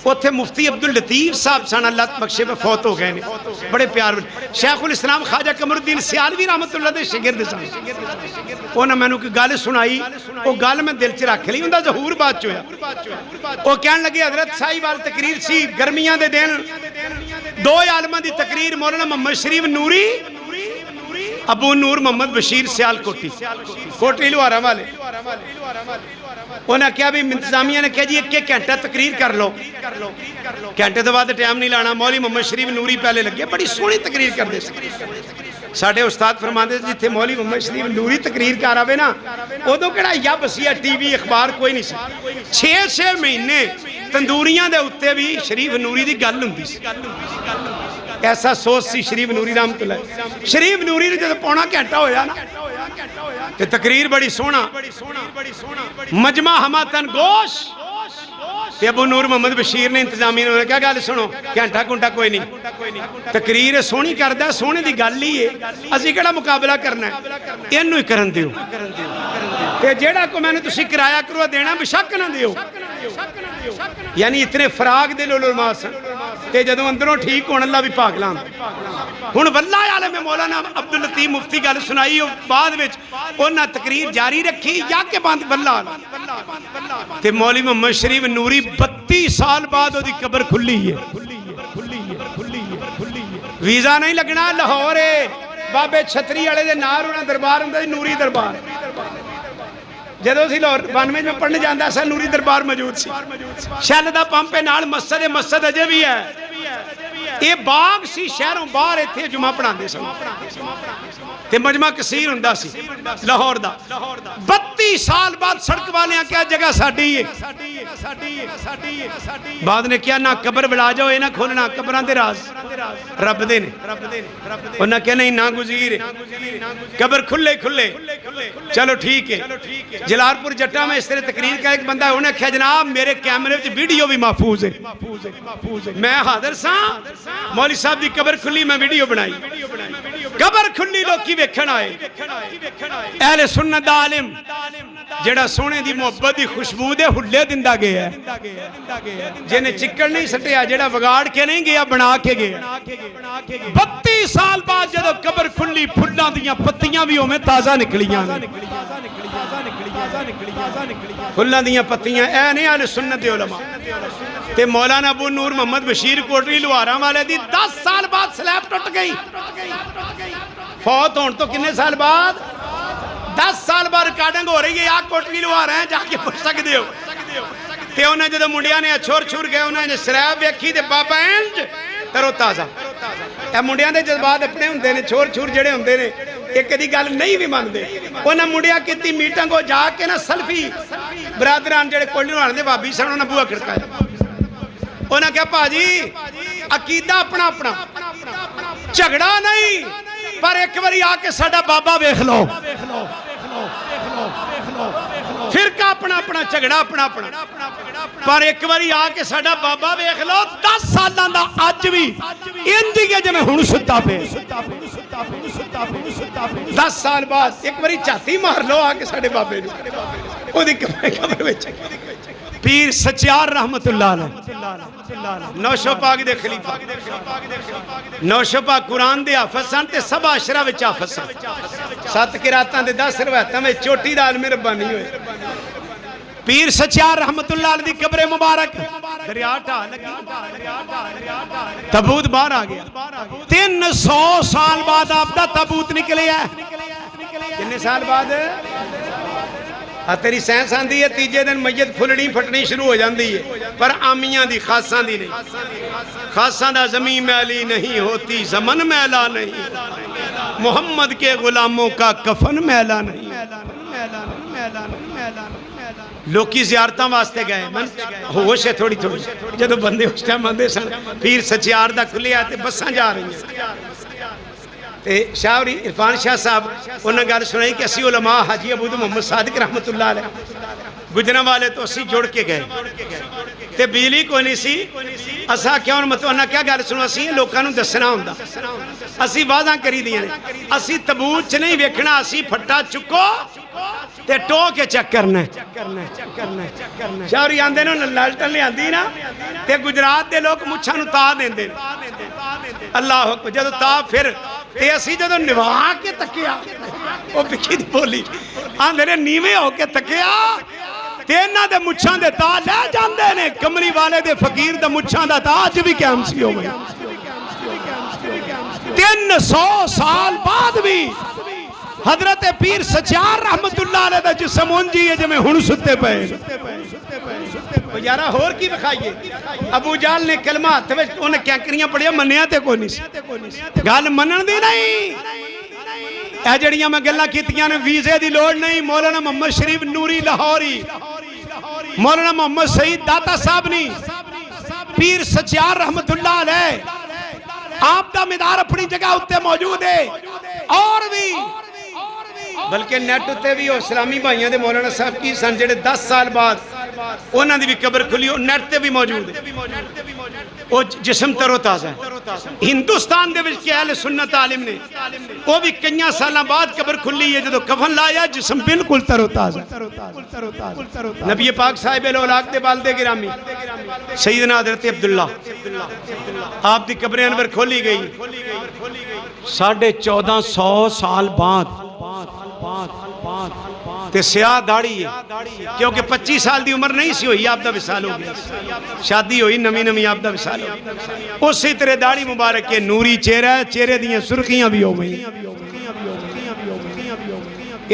Speaker 1: اوتھے مفتی عبداللطیف صاحب سن اللہ بخشے میں فوت ہو گئے نے. بڑے پیار شیخ الاسلام خواجہ قمر الدین سیالوی رحمت اللہ دے شاگرد سن. انہاں مینوں کوئی گل سنائی وہ گل میں دل چ رکھ لی. اوندا ظہور بعد چ ہویا. وہ کہن لگے حضرت سائی وال تقریر سی گرمیاں دے دن 2 عالماں دی تقریر مولانا محمد شریف نوری ابو نور محمد بشیر سیال کوٹی لوہارا والے. انہاں کیا بھی انتظامیہ نے کہا جی 1 گھنٹہ تقریر کر لو. گھنٹے تو بعد ٹائم نہیں لانا. مولوی محمد شریف نوری پہلے لگے بڑی سونی تقریر کر دے. ساڑھے استاد فرماندے جتھے مولوی محمد شریف نوری تقریر کر آوے نا ادو کہڑا یا بسیہ ٹی وی اخبار کوئی نہیں سی. 6 مہینے تندوریاں دے اتے بھی شریف نوری دی گل ہوندی سی. ایسا سوچ سی شریف نوری رحمت اللہ. شریف نوری نے جب 1.5 گھنٹہ ہویا نا کہ تقریر بڑی سونا مجمع ہماتن گوش تے ابو نور محمد بشیر نے انتظامیہ نے کہا گل سنو گھنٹہ گھنٹہ کوئی نہیں. تقریر سونی کردہ سونے دی گل ہی ہے. اسی کڑا مقابلہ کرنا ہے انہوں ہی کرن دیو. تے جیڑا کو میں نے تسی کرایہ کروا دینا بشک نہ دیو. یعنی اتنے فراغ دے علماء سن تے جدوں اندروں ٹھیک ہون اللہ بھی پاک لام. ہن واللہ عالم مولانا عبداللطیف مفتی گل سنائی بعد وچ انہاں تقریر جاری رکھی یا کہ بند واللہ تے مولوی محمد شریف نوری 32 سال بعد دی قبر کھلی ہے. ویزا نہیں لگنا لاہور ہے. بابے چھتری والے دے نال انہاں دربار ہوندا سی نوری دربار. جدو سی لاہور 92 میں پڑھنے جاندا سا نوری دربار موجود سی. شل دا پمپ نال مسجد اجے بھی ہے. یہ باغ سی شہروں باہر ایتھے جمعہ پڑھاندے سن تے مجمع کثیر ہوندا سی لاہور دا. 32 سال بعد سڑک والے کیا جگہ ساڈی ہے. بعد نے کیا نہ قبر بلا جاؤ یہ نہ کھولنا قبراں دے راز رب دے نے. انہاں کہا نہیں نہ گزیر قبر کھلے کھلے. چلو ٹھیک ہے. جلال پور جٹا میں اس طرح تقریر کا ایک بندہ انہیں کہا جناب میرے کیمرے وچ ویڈیو بھی محفوظ ہے. میں حاضر ساں مولوی صاحب دی قبر کھلی میں ویڈیو بنائی. قبر کھلی لوگ کی ویکھن آئے. اہل سنت دا عالم جڑا سونے دی محبت دی خوشبو دے ہلے دندہ گیا ہے جنہیں چکر نہیں سٹیا جڑا وگاڑ کے نہیں گیا بنا کے گیا. 32 سال بعد جدو قبر کھلی پھلاں دیاں پتیاں بھی ہمیں تازہ نکلیاں. پھلاں دیاں پتیاں اے نہیں اہل سنت دے علماء. تے مولانا ابو نور محمد بشیر کوٹری لوہاراں والے دی 10 سال بعد سلیب ٹوٹ گئی. فوت ہون تو کنے سال بعد 10 سال بعد ریکارڈنگ ہو رہی ہے. آپ کوٹری لوہاراں ہیں جا کے پوچھ سکتے ہو. تے انہیں جدو منڈیاں نے چھوڑ چھوڑ گئے انہیں نے سلیب ویکھی تے بابا اینج ترو تازہ. اے منڈیاں دے جذبات اپنے ہوندے نے چھوڑ چھوڑ جڑے ہوندے نے ایک دی گل نہیں بھی ماندے. انہیں منڈیاں کیتی میٹنگ ہو جا کے نا سلفی برادران جڑے کوٹری لوہاراں دے بابی سن انہیں بوہا کھڑکایا. انہیں کہا پاجی عقیدہ اپنا اپنا جھگڑا نہیں پر ایک باری آ کے ساڈا بابا ویکھ لو. فرقہ اپنا اپنا جھگڑا اپنا اپنا پر ایک باری آ کے ساڈا بابا ویکھ لو. 10 سالاں دا اج بھی انج ہی جویں ہن ستا پے. 10 سال بعد ایک باری چھاتی مار لو آ کے ساڈے بابے نوں اودی قبر وچ. پیر سچیار رحمت اللہ علیہ نوشو پاک دے خلیفہ نوشو پاک قرآن دے حافظ سن تے سب عشرہ وچ حافظ سن 7 قراتاں دے 10 روایتاں وچ چوٹی دا عالم ربانی ہوئے پیر سچیار رحمت اللہ علیہ دی قبر مبارک دریا ٹھا لگی تابوت باہر آ گیا 300 سال بعد آپ دا تابوت نکلے ہے کتنے سال بعد تیری سینس آندی ہے تیجے دن میت پھلنی پھٹنی شروع ہو جاندی ہے پر آمیاں دی خاصاں دی نہیں خاصاں دا زمین میلی نہیں ہوتی زمن میلا نہیں محمد کے غلاموں کا کفن میلا نہیں لوکی زیارتاں واسطے گئے من ہوش ہے تھوڑی تھوڑی جدو بندے اس ٹائم آندے سن پیر سچیار دا کھلے آتے بساں جا رہی ہیں شاہوری عرفان شاہ صاحب انہوں نے گل سنائی کہ اسی علماء حاجی عبود محمد صادق رحمت اللہ علیہ گجرہ والے تو اسی جوڑ کے گئے تے بجلی کوئی نہیں سی اسا کیا انہوں مطلب انہوں کیا گل سنو اسی لوکانوں دسنا ہوندہ اسی وعدہ کری دیا اسی تبوت چ نہیں ویکھنا اسی پھٹا چکو تے ٹو کے چیک کرنا ہے شاہوری آندے نو لالٹن لے آندی نا تے گجرات دے لوگ مچھا نو تا دیں دیں اللہ حکم جدو تا پھر تے اسی جدو نواہ کے تکیا وہ بکھی دی بولی آندے نے نیوے ہو کے تکیا تینا دے مچھان دے تا لے جاندے نے کمری والے دے فقیر دے مچھان دے تا آج بھی کیا ہمسی ہو گئی 300 سال بعد بھی حضرت پیر سچیار رحمت اللہ علیہ دا جسم انجی ہے جو میں ہن ستے پہے یارہ ہور کی بکھائیے ابو جال نے کلمہ انہیں کیا کریاں پڑھیا منیا تے کوئی نہیں سی گال منن دی نہیں اے جڑیاں میں گلہ کیتیاں نے ویزے دی لوڑ نہیں مولانا محمد شریف نوری لاہوری مولانا محمد سعید داتا صاحب نہیں پیر سچیار رحمت اللہ علیہ آپ دا مدار اپنی جگہ ہوتے موجود ہے اور بھی بلکہ نیٹ ہوتے بھی اسلامی بھائیاں دے مولانا صاحب کی سن جڑے 10 سال بعد انہاں دی بھی قبر کھلی ہو نیٹ تے بھی موجود ہے وہ جسم تر و تازہ ہے ہندوستان دے وچ کی اہل سنت عالم نے وہ بھی کنیاں سالاں بعد قبر کھلی ہے جدو کفن لایا جسم بالکل تر و تازہ نبی پاک صاحب الاولاق دے والدے گرامی سیدنا حضرت عبداللہ آپ دی قبر انور کھولی گئی 1450 سال بعد تے سیاہ داڑھی ہے کیونکہ 25 سال دی عمر نہیں سی ہوئی آپ دا وصال ہو گیا شادی ہوئی نمی نمی آپ دا وصال ہو گیا اسی طرح داڑھی مبارک کے نوری چہرہ چہرے دیاں سرخیاں بھی ہو گئی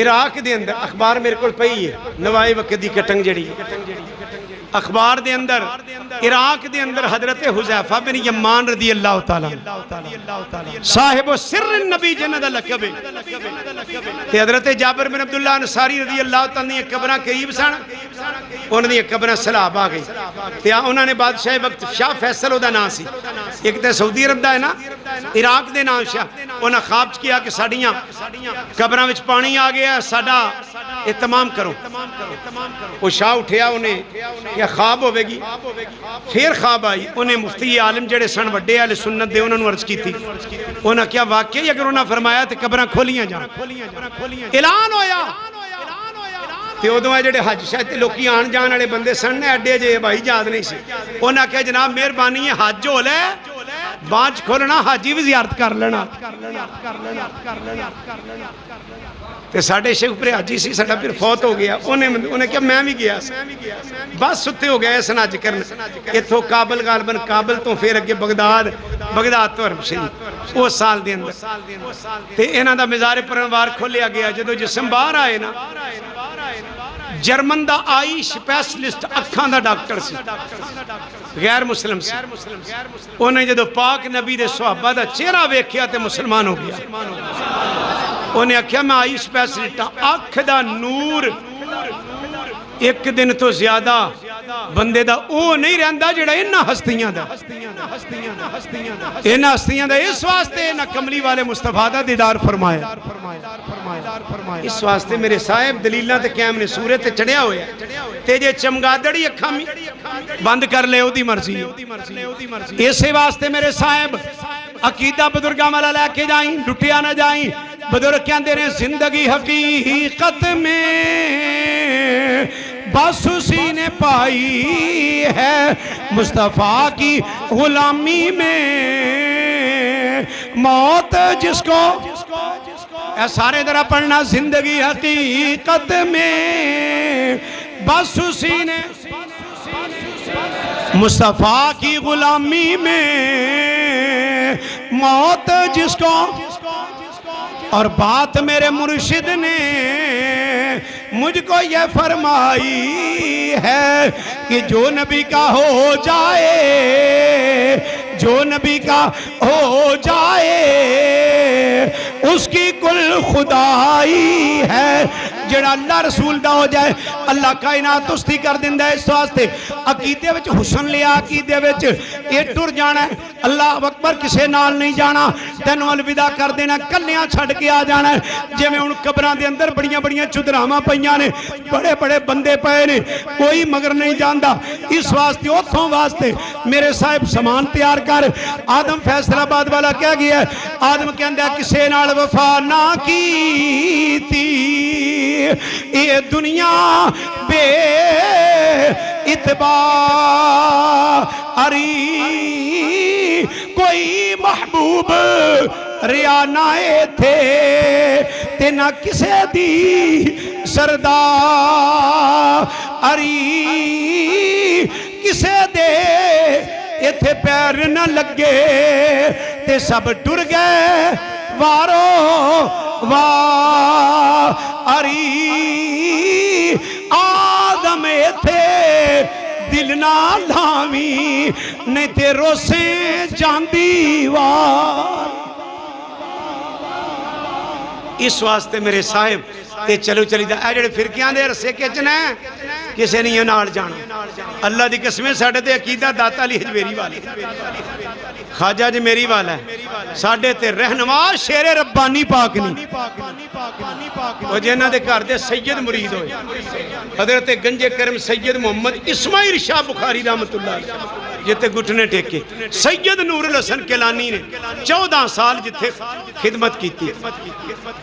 Speaker 1: عراق دے اندر اخبار میرے کو پئی ہے نوائی وقت دی کٹنگ جڑی اخبار دے اندر عراق دے اندر حضرت حذیفہ بن یمان رضی اللہ تعالیٰ صاحب و سر النبی جنہ لقب تے حضرت جابر بن عبداللہ انصاری رضی اللہ تعالیٰ نے قبرہ قریب سن انہوں نے قبرہ سلاب آ گئی تے انہوں نے بادشاہ وقت شاہ فیصل دا نام سی ایک تے سعودی عرب دا ہے نا عراق دے نام شاہ انہوں نے خواب کیا کہ ساڑیاں قبرہ وچ پانی آ گیا ساڑا اہتمام کرو وہ شاہ اٹھیا انہیں یا خواب ہوئے گی پھر خواب آئی انہیں مفتی عالم جڑے سن وڈے اہل سنت دے انہوں نے عرض کی تھی انہوں کیا واقعی اگر انہوں نے فرمایا تو قبریں کھولیاں جا اعلان ہویا تے ادوں ہے جڑے حج شاید لوکی آن جان والے بندے سن نے اڈے جے بھائی یاد نہیں سی انہاں کہا جناب مہربانی ہے حج ہو لے بانچ کھولنا حاجی بھی زیارت کر لینا تے ساڑھے شیخ پر حاجی سی ساڑھا پھر فوت ہو گیا انہیں کیا میں بھی گیا بس ستے ہو گیا ایسا ناج کرنا اتھو کابل غالباً کابل تو پھر اگے بغداد تو عرب شریف وہ سال دے اندر تے انہاں دا مزار پرنوار کھولیا گیا جدو جسم باہر آئے نا جرمن دا آئی سپیشلسٹ اکھاں دا ڈاکٹر سی غیر مسلم سی انہیں جدو پاک نبی دے صحابہ دا چہرہ ویکھیا تے مسلمان ہو گیا انہیں اکھیا میں آئی سپیشلسٹ اکھ دا نور ایک دن تو زیادہ بندے دا او نہیں رہندا جڑا انہاں ہستیاں دا انہاں ہستیاں دا اس واسطے انہاں کملی والے مصطفیٰ دا دیدار فرمایا اس واسطے میرے صاحب دلیلہ تے قیام نے سورے تے چڑھیا ہویا تے جے چمگادڑی اکھاں بند کر لے او دی مرضی اسے واسطے میرے صاحب عقیدہ بزرگاں والا لے کے جائیں لٹیا نہ جائیں بزرگ کہندے نے زندگی حقیقت میں بس اسی نے پائی ہے مصطفیٰ کی غلامی میں موت جس کو اے سارے ذرا پڑھنا زندگی حقیقت میں بس اسی نے مصطفیٰ کی غلامی میں موت جس کو اور بات میرے مرشد نے مجھ کو یہ فرمائی ہے کہ جو نبی کا ہو جائے جو نبی کا ہو جائے اس کی کل خدائی ہے جڑا اللہ رسول دا ہو جائے اللہ کائنات استی کر دیندہ ہے اس واسطے عقیدے وچ حسن لیا عقیدے وچ یہ ٹر جانا ہے اللہ اکبر کسے نال نہیں جانا تینوں الوداع کر دینا کلیاں چھڑ کے آ جانا ہے جے میں ان قبران دے اندر بڑیاں بڑیاں چدرامہ پہیاں نے بڑے بڑے بندے پہے نے کوئی مگر نہیں جاندہ اس واسطے اتھوں واسطے میرے صاحب سامان تیار کر آدم فیصل آباد والا کیا گیا ہے آدم کے اندر کسے نال وفا نہ کی تھی یہ دنیا بے اتباری کوئی محبوب ریانائے تھے تے نہ کسے دی سرداری کسے دے ایتھے پیر نہ لگے تے سب ٹر گئے وارو واری آدم ایتھے دل نہ لاوی نہیں تے روسیں جاندی وار اس واسطے میرے صاحب تے چلو چلی دا اے جڑے فرقیاں دے رسے کچنا ہے کسے نہیں نال جانا اللہ دی قسمیں ساڑھے تے عقیدہ داتا علی حجویری والے خواجہ جی میری والا ہے ساڑھے تے رہنما شیر ربانی پاک نہیں وہ جنہ دے کار دے سید مرید ہوئے حضرت گنج کرم سید محمد اسماعیل شاہ بخاری رحمت اللہ جتے گھٹنے ٹیکے سید نور الحسن کیلانی نے 14 سال جتے خدمت کی تھی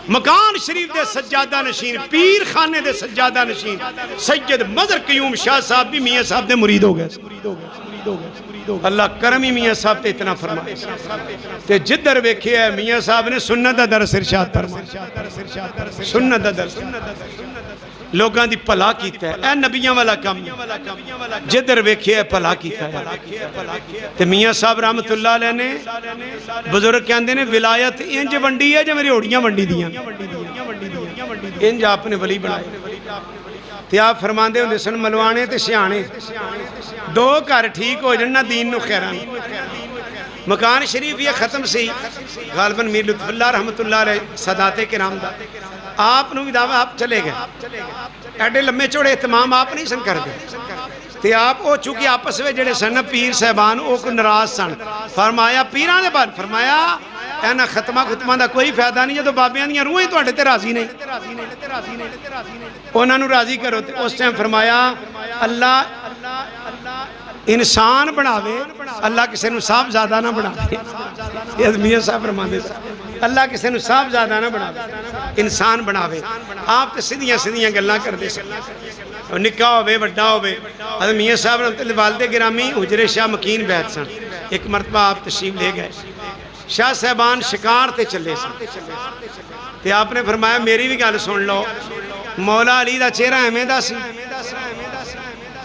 Speaker 1: مکان شریف دے سجادہ نشین پیر خانے دے سجادہ نشین سید مظہر قیوم شاہ صاحب بھی میاں صاحب دے مرید ہو گئے اللہ کرمی میاں صاحب تے اتنا فرمائے تے جدر ویکھے ہے میاں صاحب نے سنت دا درس ارشاد فرمائے سنت دا درس لوگاں دی پلا کیتا ہے اے نبیاں والا کام جدر ویکھے ہے پلا کیتا ہے تے میاں صاحب رحمت اللہ علیہ نے بزرگ کہندے نے ولایت انج ونڈی ہے جو میری اوڑیاں ونڈی دیاں انج آپ نے ولی بنائے تے آپ فرماندے ہوندے سن ملوانے تے سیانے دو گھر ٹھیک ہو جنہ دین نو خیران مکان شریف یہ ختم سی غالباً میر لطف اللہ رحمت اللہ علیہ صداتے کے نام دا آپ نو بھی دعویٰ آپ چلے گئے ایڈے لمبے چوڑے اہتمام آپ نہیں سن کر گئے تے آپ او چونکہ آپس میں جڑے سن پیر صاحبان او کو نراز سن فرمایا پیران نے بات فرمایا اینا ختمہ دا کوئی فائدہ نہیں جدو بابیاں دیا روحیں تو اٹھے تے راضی نہیں انہاں نو راضی کرو تے اس ٹائم فرمایا اللہ انسان بناوے اللہ کسے نو صاحب زیادہ نہ بناوے یہ میاں صاحب فرماندے اللہ کسے نو صاحب زیادہ نہ بناوے انسان بناوے آپ تے سدیاں گلاں کر دے سکتے نکاح ہوئے وڈا ہوئے حضرت میاں صاحب رحمت اللہ والد گرامی حجر شاہ مکین بیت سن ایک مرتبہ آپ تشریف لے گئے شاہ صاحبان شکار تے چلے سن تے آپ نے فرمایا میری بھی گل سن لو مولا علی دا چہرہ ہمیں دا سی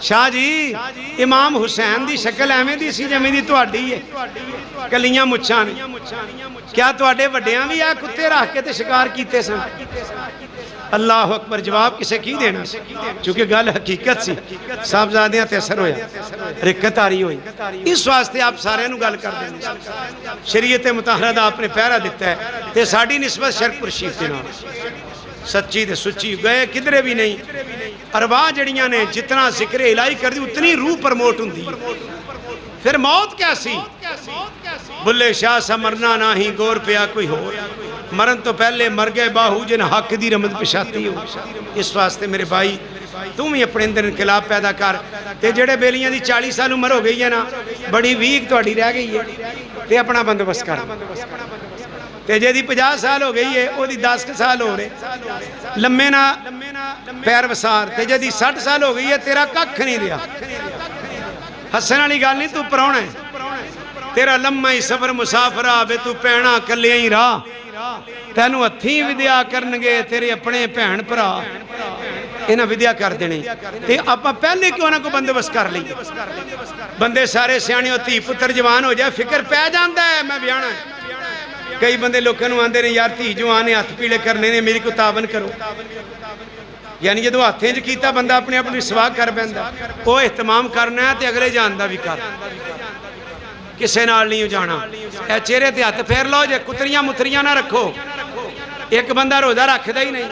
Speaker 1: شاہ جی امام حسین دی شکل ایویں دی سی جویں دی تہاڈی ہے کلیاں مچھاں نے کیا تہاڈے وڈیاں بھی آ کتے رکھ کے تے شکار کیتے سن اللہ اکبر جواب کسے کی دینا سی چونکہ گل حقیقت سی صاحبزادیاں تے اثر ہویا رکت آری ہوئی اس واسطے آپ سارے نو گل کر دیں شریعت مطہرہ دا آپ نے پیرا دیتا ہے تے ساڑی نسبت شرک پرشیف دینا سچی دے سچی گئے کدرے بھی نہیں ارواح جڑیاں نے جتنا ذکر الہی کر دی اتنی روح پرموٹ ہوں دی پھر موت کیسی بلے شاہ سا مرنا نہ ہی گور پیا کوئی ہو مرن تو پہلے مر گئے باہو جن حق دی رحمت پشاتی ہو اس واسطے میرے بھائی تم ہی اپنے اندر انقلاب پیدا کر تے جڑے بیلیاں دی 40 سال عمر ہو گئی ہے نا بڑی ویک تو اڑی رہ گئی ہے تے اپنا بندوبست کر تے جے دی 50 سال ہو گئی ہے وہ دی 10 سال ہو رہے لمے نہ پیر وسار تے جے دی 60 سال ہو گئی ہے تیرا ککھ نہیں دیا حسن والی گل نہیں تو پراؤنا ہے تیرا لمہ ہی سفر مسافرہ بے تو پینا کلے ہی راہ تینو ہتھیں ودیا کرنگے تیرے اپنے بہن بھرا انہاں ودیا کر دینے تے آپا پہلے کیوں نہ کو بندوبست کر لی بندے سارے سیانے ہوتی پتر جوان ہو جائے فکر پہ جاندا ہے میں بیانا ہے کئی بندے لوگوں نے آندے نے یار تھی جوانے ہاتھ پیڑے کرنے نے میری کو تعاون کرو یعنی جدو ہاتھیں جو کیتا بندہ اپنے اپنی سوا کر بیندا وہ اہتمام کرنا ہے تے اگلے جاندہ بھی کر کسے نال نہیں جانا اے چہرے تے ہاتھ پھیر لو جے کتریاں متریاں نہ رکھو ایک بندہ روزہ رکھ دا ہی نہیں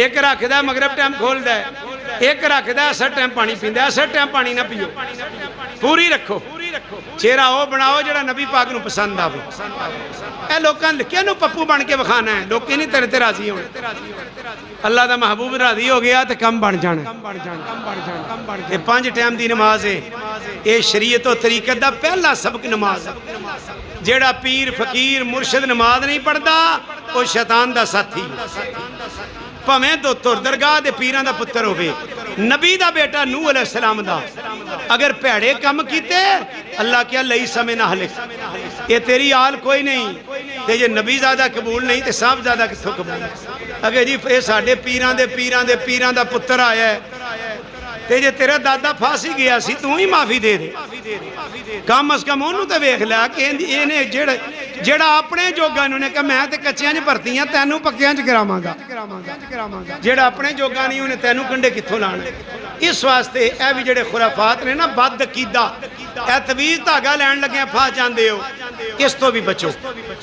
Speaker 1: ایک رکھ دا مغرب ٹائم کھول دا ہے ایک رکھ دا اثر ٹائم پانی پیندہ ہے اثر ٹائم پانی نہ پیو پوری رکھو چہرہ وہ بناؤ جڑا نبی پاک نو پسند آوے اے لوکاں لکھے نو پپو بن کے بخانا ہے لوکی نہیں تیرے تے راضی ہونے اللہ دا محبوب راضی ہو گیا تے کم بن جانا یہ 5 ٹائم دی نماز ہے یہ شریعت و طریقت دا پہلا سبق نماز ہے جیڑا پیر فقیر مرشد نماز نہیں پڑھدا وہ شیطان دا ساتھی پمیں تو تر درگاہ دے پیران دا پتر ہوئے نبی دا بیٹا نوح علیہ السلام دا اگر پیڑے کم کیتے اللہ کیا لئی سمیں نہ حلق یہ تیری آل کوئی نہیں تے یہ نبی زیادہ قبول نہیں تے صاحب زیادہ کتھو قبول اگر جی یہ ساڑھے پیران دا پتر آیا ہے تے جے تیرا دادا پھانسی گیا سی تو ہی معافی دے دے کم از کم انہوں تے ویکھ لیا کہ انہیں جیڑا اپنے جوگاں انہوں نے کہا میں تے کچیاں جو بھرتی ہیں تینوں پکیاں جو گراما گا جیڑا اپنے جوگاں نہیں انہیں تینوں کنڈے کتھوں لانا اس واسطے اے بھی جڑے خرافات نے نا بد عقیدہ اے تویز دھاگا لین لگے پھانس جاندے ہو اس تو بھی بچو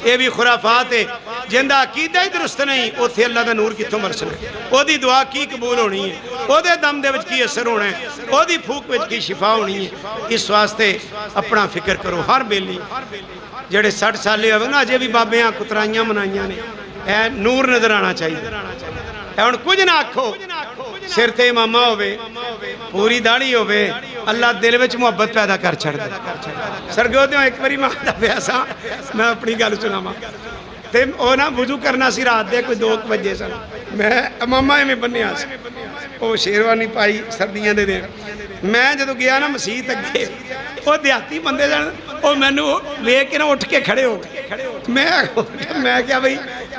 Speaker 1: یہ بھی خرافات ہے جندہ عقیدہ ہی درست نہیں او تھے اللہ دا نور کتھوں مرسنا او دی دعا کی قبول ہونی ہے او دے دم دے وچ کی اثر ہونا ہے او دی پھوک وچ کی شفا ہونی ہے اس واسطے اپنا فکر کرو ہر بیلی جڑے 60 سالے ہوئے نا جے بھی بابیاں کترائیاں منائیاں نے اے نور نظر آنا چاہیے اے ان کچھ نہ آکھو سر تے امامہ ہوئے پوری داڑھی ہوئے اللہ دل وچ محبت پیدا کر چھڑ دے سرگو دیوں ایک بری ماں دا پیاسا میں اپنی گل سنا ماں تے او نا وضو کرنا سی رات دے کوئی 2 بجے سن میں امامہ میں بننے آس او شیروانی پائی سردیاں دے دیں میں جدو گیا نا مسیح تک گئے وہ دیہاتی بندے جان وہ مینو لے کے نا اٹھ کے کھڑے ہو گئے میں کیا بھئی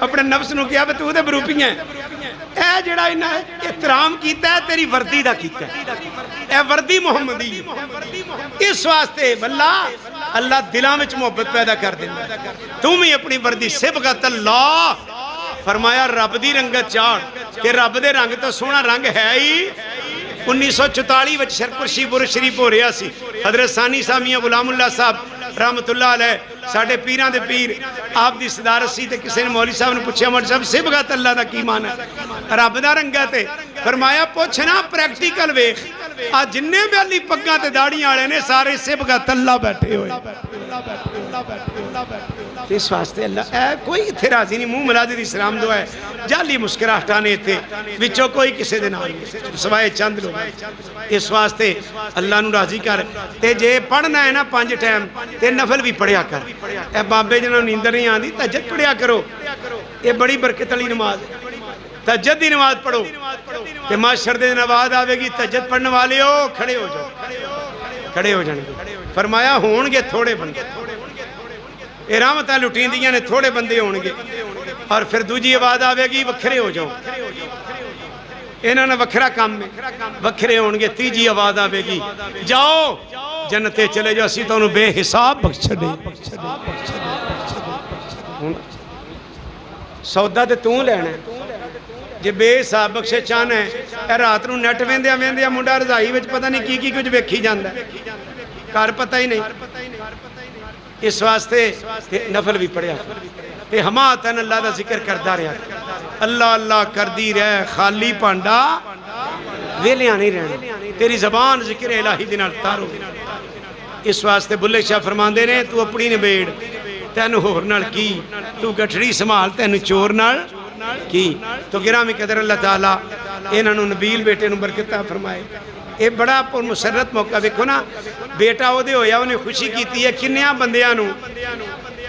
Speaker 1: اپنے نفس نو کیا تو دے بروپی ہیں اے جڑا انہاں احترام کیتا ہے تیری وردی دا کیتا ہے اے وردی محمدی اس واسطے اللہ دلاں وچ محبت پیدا کر دیندا تم ہی اپنی وردی صبغت اللہ فرمایا رب دی رنگت چاڑ کہ رب دے رنگ تو سونا رنگ ہے ہی 1944 وچ شرپور شیپور شریف ہو رہا سی حضرت ثانی سامیہ غلام اللہ صاحب رحمت اللہ علیہ ساڑھے پیران دے پیر آپ دی صدارت سی تے کسی نے مولی صاحب نے پوچھا مولی صاحب صبغت اللہ دا کی مانا ہے رب دا رنگت ہے فرمایا پوچھنا پریکٹیکل ویخ آج جننے بھی علی پگاں تے داڑیاں آڑے نے سارے صبغت اللہ بیٹھے ہوئے اس واسطے اللہ اے کوئی اتھے راضی نہیں منہ ملادی دی سلام دعا ہے جالی مسکراہٹانے تھے وچوں کوئی کسے دے نام سوائے چند لوگ اس واسطے اللہ نو راضی کر تے جے پڑھنا ہے نا 5 ٹائم تے نفل بھی پڑھیا کر اے بابے جنہوں نیندر نہیں آندی تہجد پڑھیا کرو یہ بڑی برکت علی نماز تہجد دی نماز پڑھو تے معاشر دے نواز آوے گی تہجد پڑھنے والے ہو کھڑے ہو جاؤ کھڑے ہو جانے فرمایا ہون گے تھوڑے بندے یہ رحمتہ لٹین دیاں نے تھوڑے بندے ہون گے اور پھر دوجی آواز آوے گی وکھرے ہو جاؤ انہوں نے وکھرا کام میں وکھرے ہون گے تیجی آواز آوے گی جاؤ جنتے چلے جاؤ اسی تو انہوں بے حساب بخش چھڑے سودا تے توں لینا ہے جے بے حساب بخشے چاہنا ہے اے رات نو نیٹ ویندیا منڈا رضائی وچ پتہ نہیں کی کچھ ویکھی جاندہ ہے کار پتہ ہی نہیں اس واسطے نفل بھی پڑھیا تے ہما تن اللہ دا ذکر کردہ رہا اللہ اللہ کردی رہے خالی پانڈا ویلیاں نہیں رہنے تیری زبان ذکر الہی دن تارو اس واسطے بلے شاہ فرماندے نے تو اپنی نبیڑ تینو ہور نال کی تو گٹھڑی سمال تینو چور نال کی تو گرامی قدر اللہ تعالیٰ انہوں نبیل بیٹے نو برکتہ فرمائے یہ بڑا پر مسرت موقع دیکھو نا بیٹا ہو دے ہویا انہیں خوشی کیتی ہے کنیاں بندیاں نو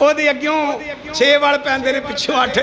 Speaker 1: ਉਹਦੇ ਅੱਗਿਓਂ 6 ਵਾਲ ਪੈਂਦੇ ਨੇ ਪਿੱਛੋਂ 8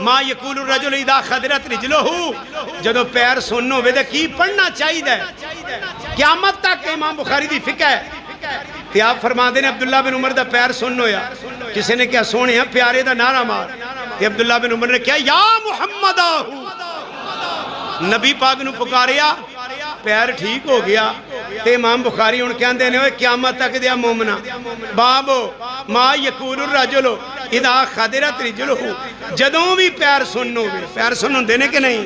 Speaker 1: ما یقول الرجل اذا خضرت رجلہ، جدو پیر سن ہوئے دے کی پڑھنا چاہیے دے؟ قیامت تک امام بخاری دی فقہ ہے کہ آپ فرما دینے عبداللہ بن عمر دا پیر سن ہویا، کسی نے کیا سونے ہیں پیارے دا نعرہ مار، کہ عبداللہ بن عمر نے کیا یا محمد آہو، نبی پاک نو پکاریا، پیر ٹھیک ہو گیا، تے امام بخاری ان کے اندے نے ہوئے قیامت تک دیا مومنہ بابو ما یقول الرجل اذا خضرت رجلہ، جدوں بھی پیر سنو بھی، پیر سنو دینے کے نہیں،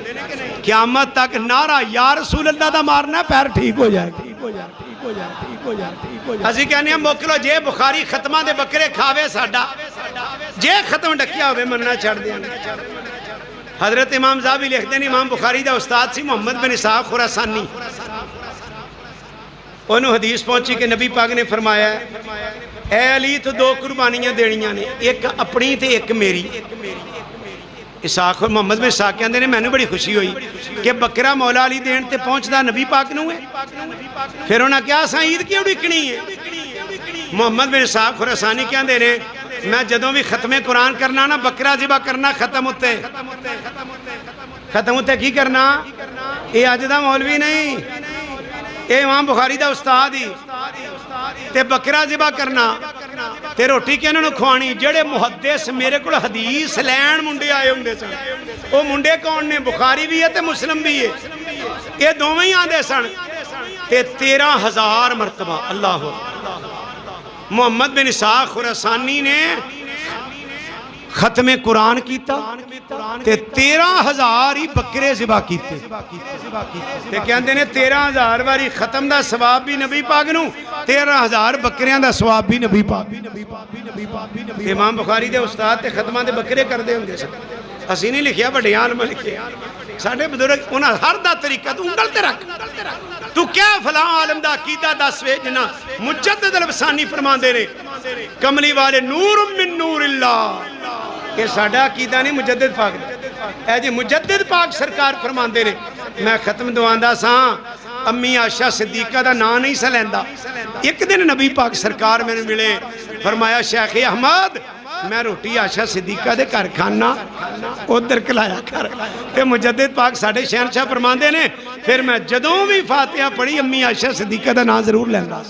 Speaker 1: قیامت تک نعرہ یا رسول اللہ دا مارنا پیر ٹھیک ہو جائے، اسی کہنے ہیں موکلو جے بخاری ختمہ دے بکرے کھاوے ساڑا، جے ختم ڈکیا ہوئے مننا چھڑ دیا۔ حضرت امام زاوی لکھتے ہیں امام بخاری دا استاد سی محمد بن اسحاق خراسانی، انہوں حدیث پہنچی کہ نبی پاک نے فرمایا ہے اے علی تو دو قربانیاں دینیاں نے، ایک اپنی تے ایک میری۔ اسحاق اور محمد بن اسحاق کے اندر نے میں نے بڑی خوشی ہوئی کہ بکرہ مولا علی دین تے پہنچدا نبی پاک نو ہے، پھر انہاں کیا سعید کیوں ڈکنی ہے؟ محمد بن اسحاق خراسانی کے اندر نے میں جدوں بھی ختم قرآن کرنا نا بکرہ ذبح کرنا ختم ہوتے کی کرنا، اے آج دا مولوی نہیں، اے امام بخاری دا استاد ہی، تے بکرہ ذبح کرنا تے روٹی کے انہوں نے کھوانی، جڑے محدث میرے کو حدیث لین منڈے آئے ہوں دے سن، وہ منڈے کون نے؟ بخاری بھی ہے تے مسلم بھی ہے، یہ دوویں ہی آندے سن، تے 13,000 مرتبہ اللہ ہو۔ محمد بن اسحاق خراسانی نے ختم قرآن کیتا تے 13,000 ہی بکرے ذبح کیتے، تے کہندے نے 13,000 باری ختم دا ثواب بھی نبی پاک نو، 13,000 بکریاں دا ثواب بھی نبی پاک۔ امام بخاری دے استاد تے ختمہ دے بکرے کر دے ہوں دے سکتے، اسی نہیں لکھیا بڑے عالم لکھیا، ساڑھے بزرگ انہاں ہر دا طریقہ تو انگل تے رکھ، تو کیا فلاں عالم دا عقیدہ دس وے جنہ مجدد الفسانی فرمان دے رہے کملی والے نور من نور اللہ، کہ ساڑھا عقیدہ نہیں مجدد پاک دے، اے جی مجدد پاک سرکار فرمان دے رہے۔ میں ختم دعاندہ ساں امی عائشہ صدیقہ دا نا نہیں سلیندہ، ایک دن نبی پاک سرکار میں نے ملے، فرمایا شیخ احمد میں روٹی عائشہ صدیقہ دے کر کھانا ادھر کلایا کر، تے مجدد پاک ساڑھے شہنشاہ فرمان دے نے، پھر میں جدوں بھی فاتحہ پڑھی امی عائشہ صدیقہ دا نا ضرور لیندہ۔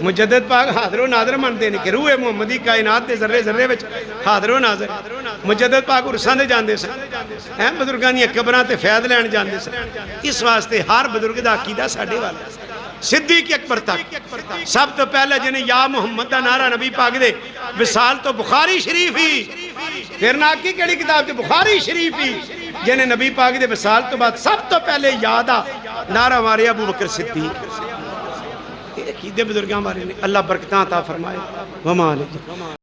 Speaker 1: مجدد پاک حاضر و ناظر من دے نے کہ روح محمدی کائنات دے ذرے ذرے وچ حاضر و ناظر، مجدد پاک عرصاں دے جاندے سن، بزرگاں دی قبراں تے فیض لین جاندے سن، اس واسطے ہر بزرگ دا عقیدہ ساڈے والا صدیق اکبر تک سب تو پہلے جنہیں یا محمد دا نعرہ نبی پاک دے وصال تو بخاری شریف ہی، پھر ناکی کیڑی کتاب تے بخاری شریف ہی، جنہیں نبی پاک دے وصال تو بعد سب تو پہلے یادہ نعرہ ہمارے ابو بکر صدیق۔ عقیدے بزرگاں بارے نے اللہ برکتاں عطا فرمائے۔ وما علیہ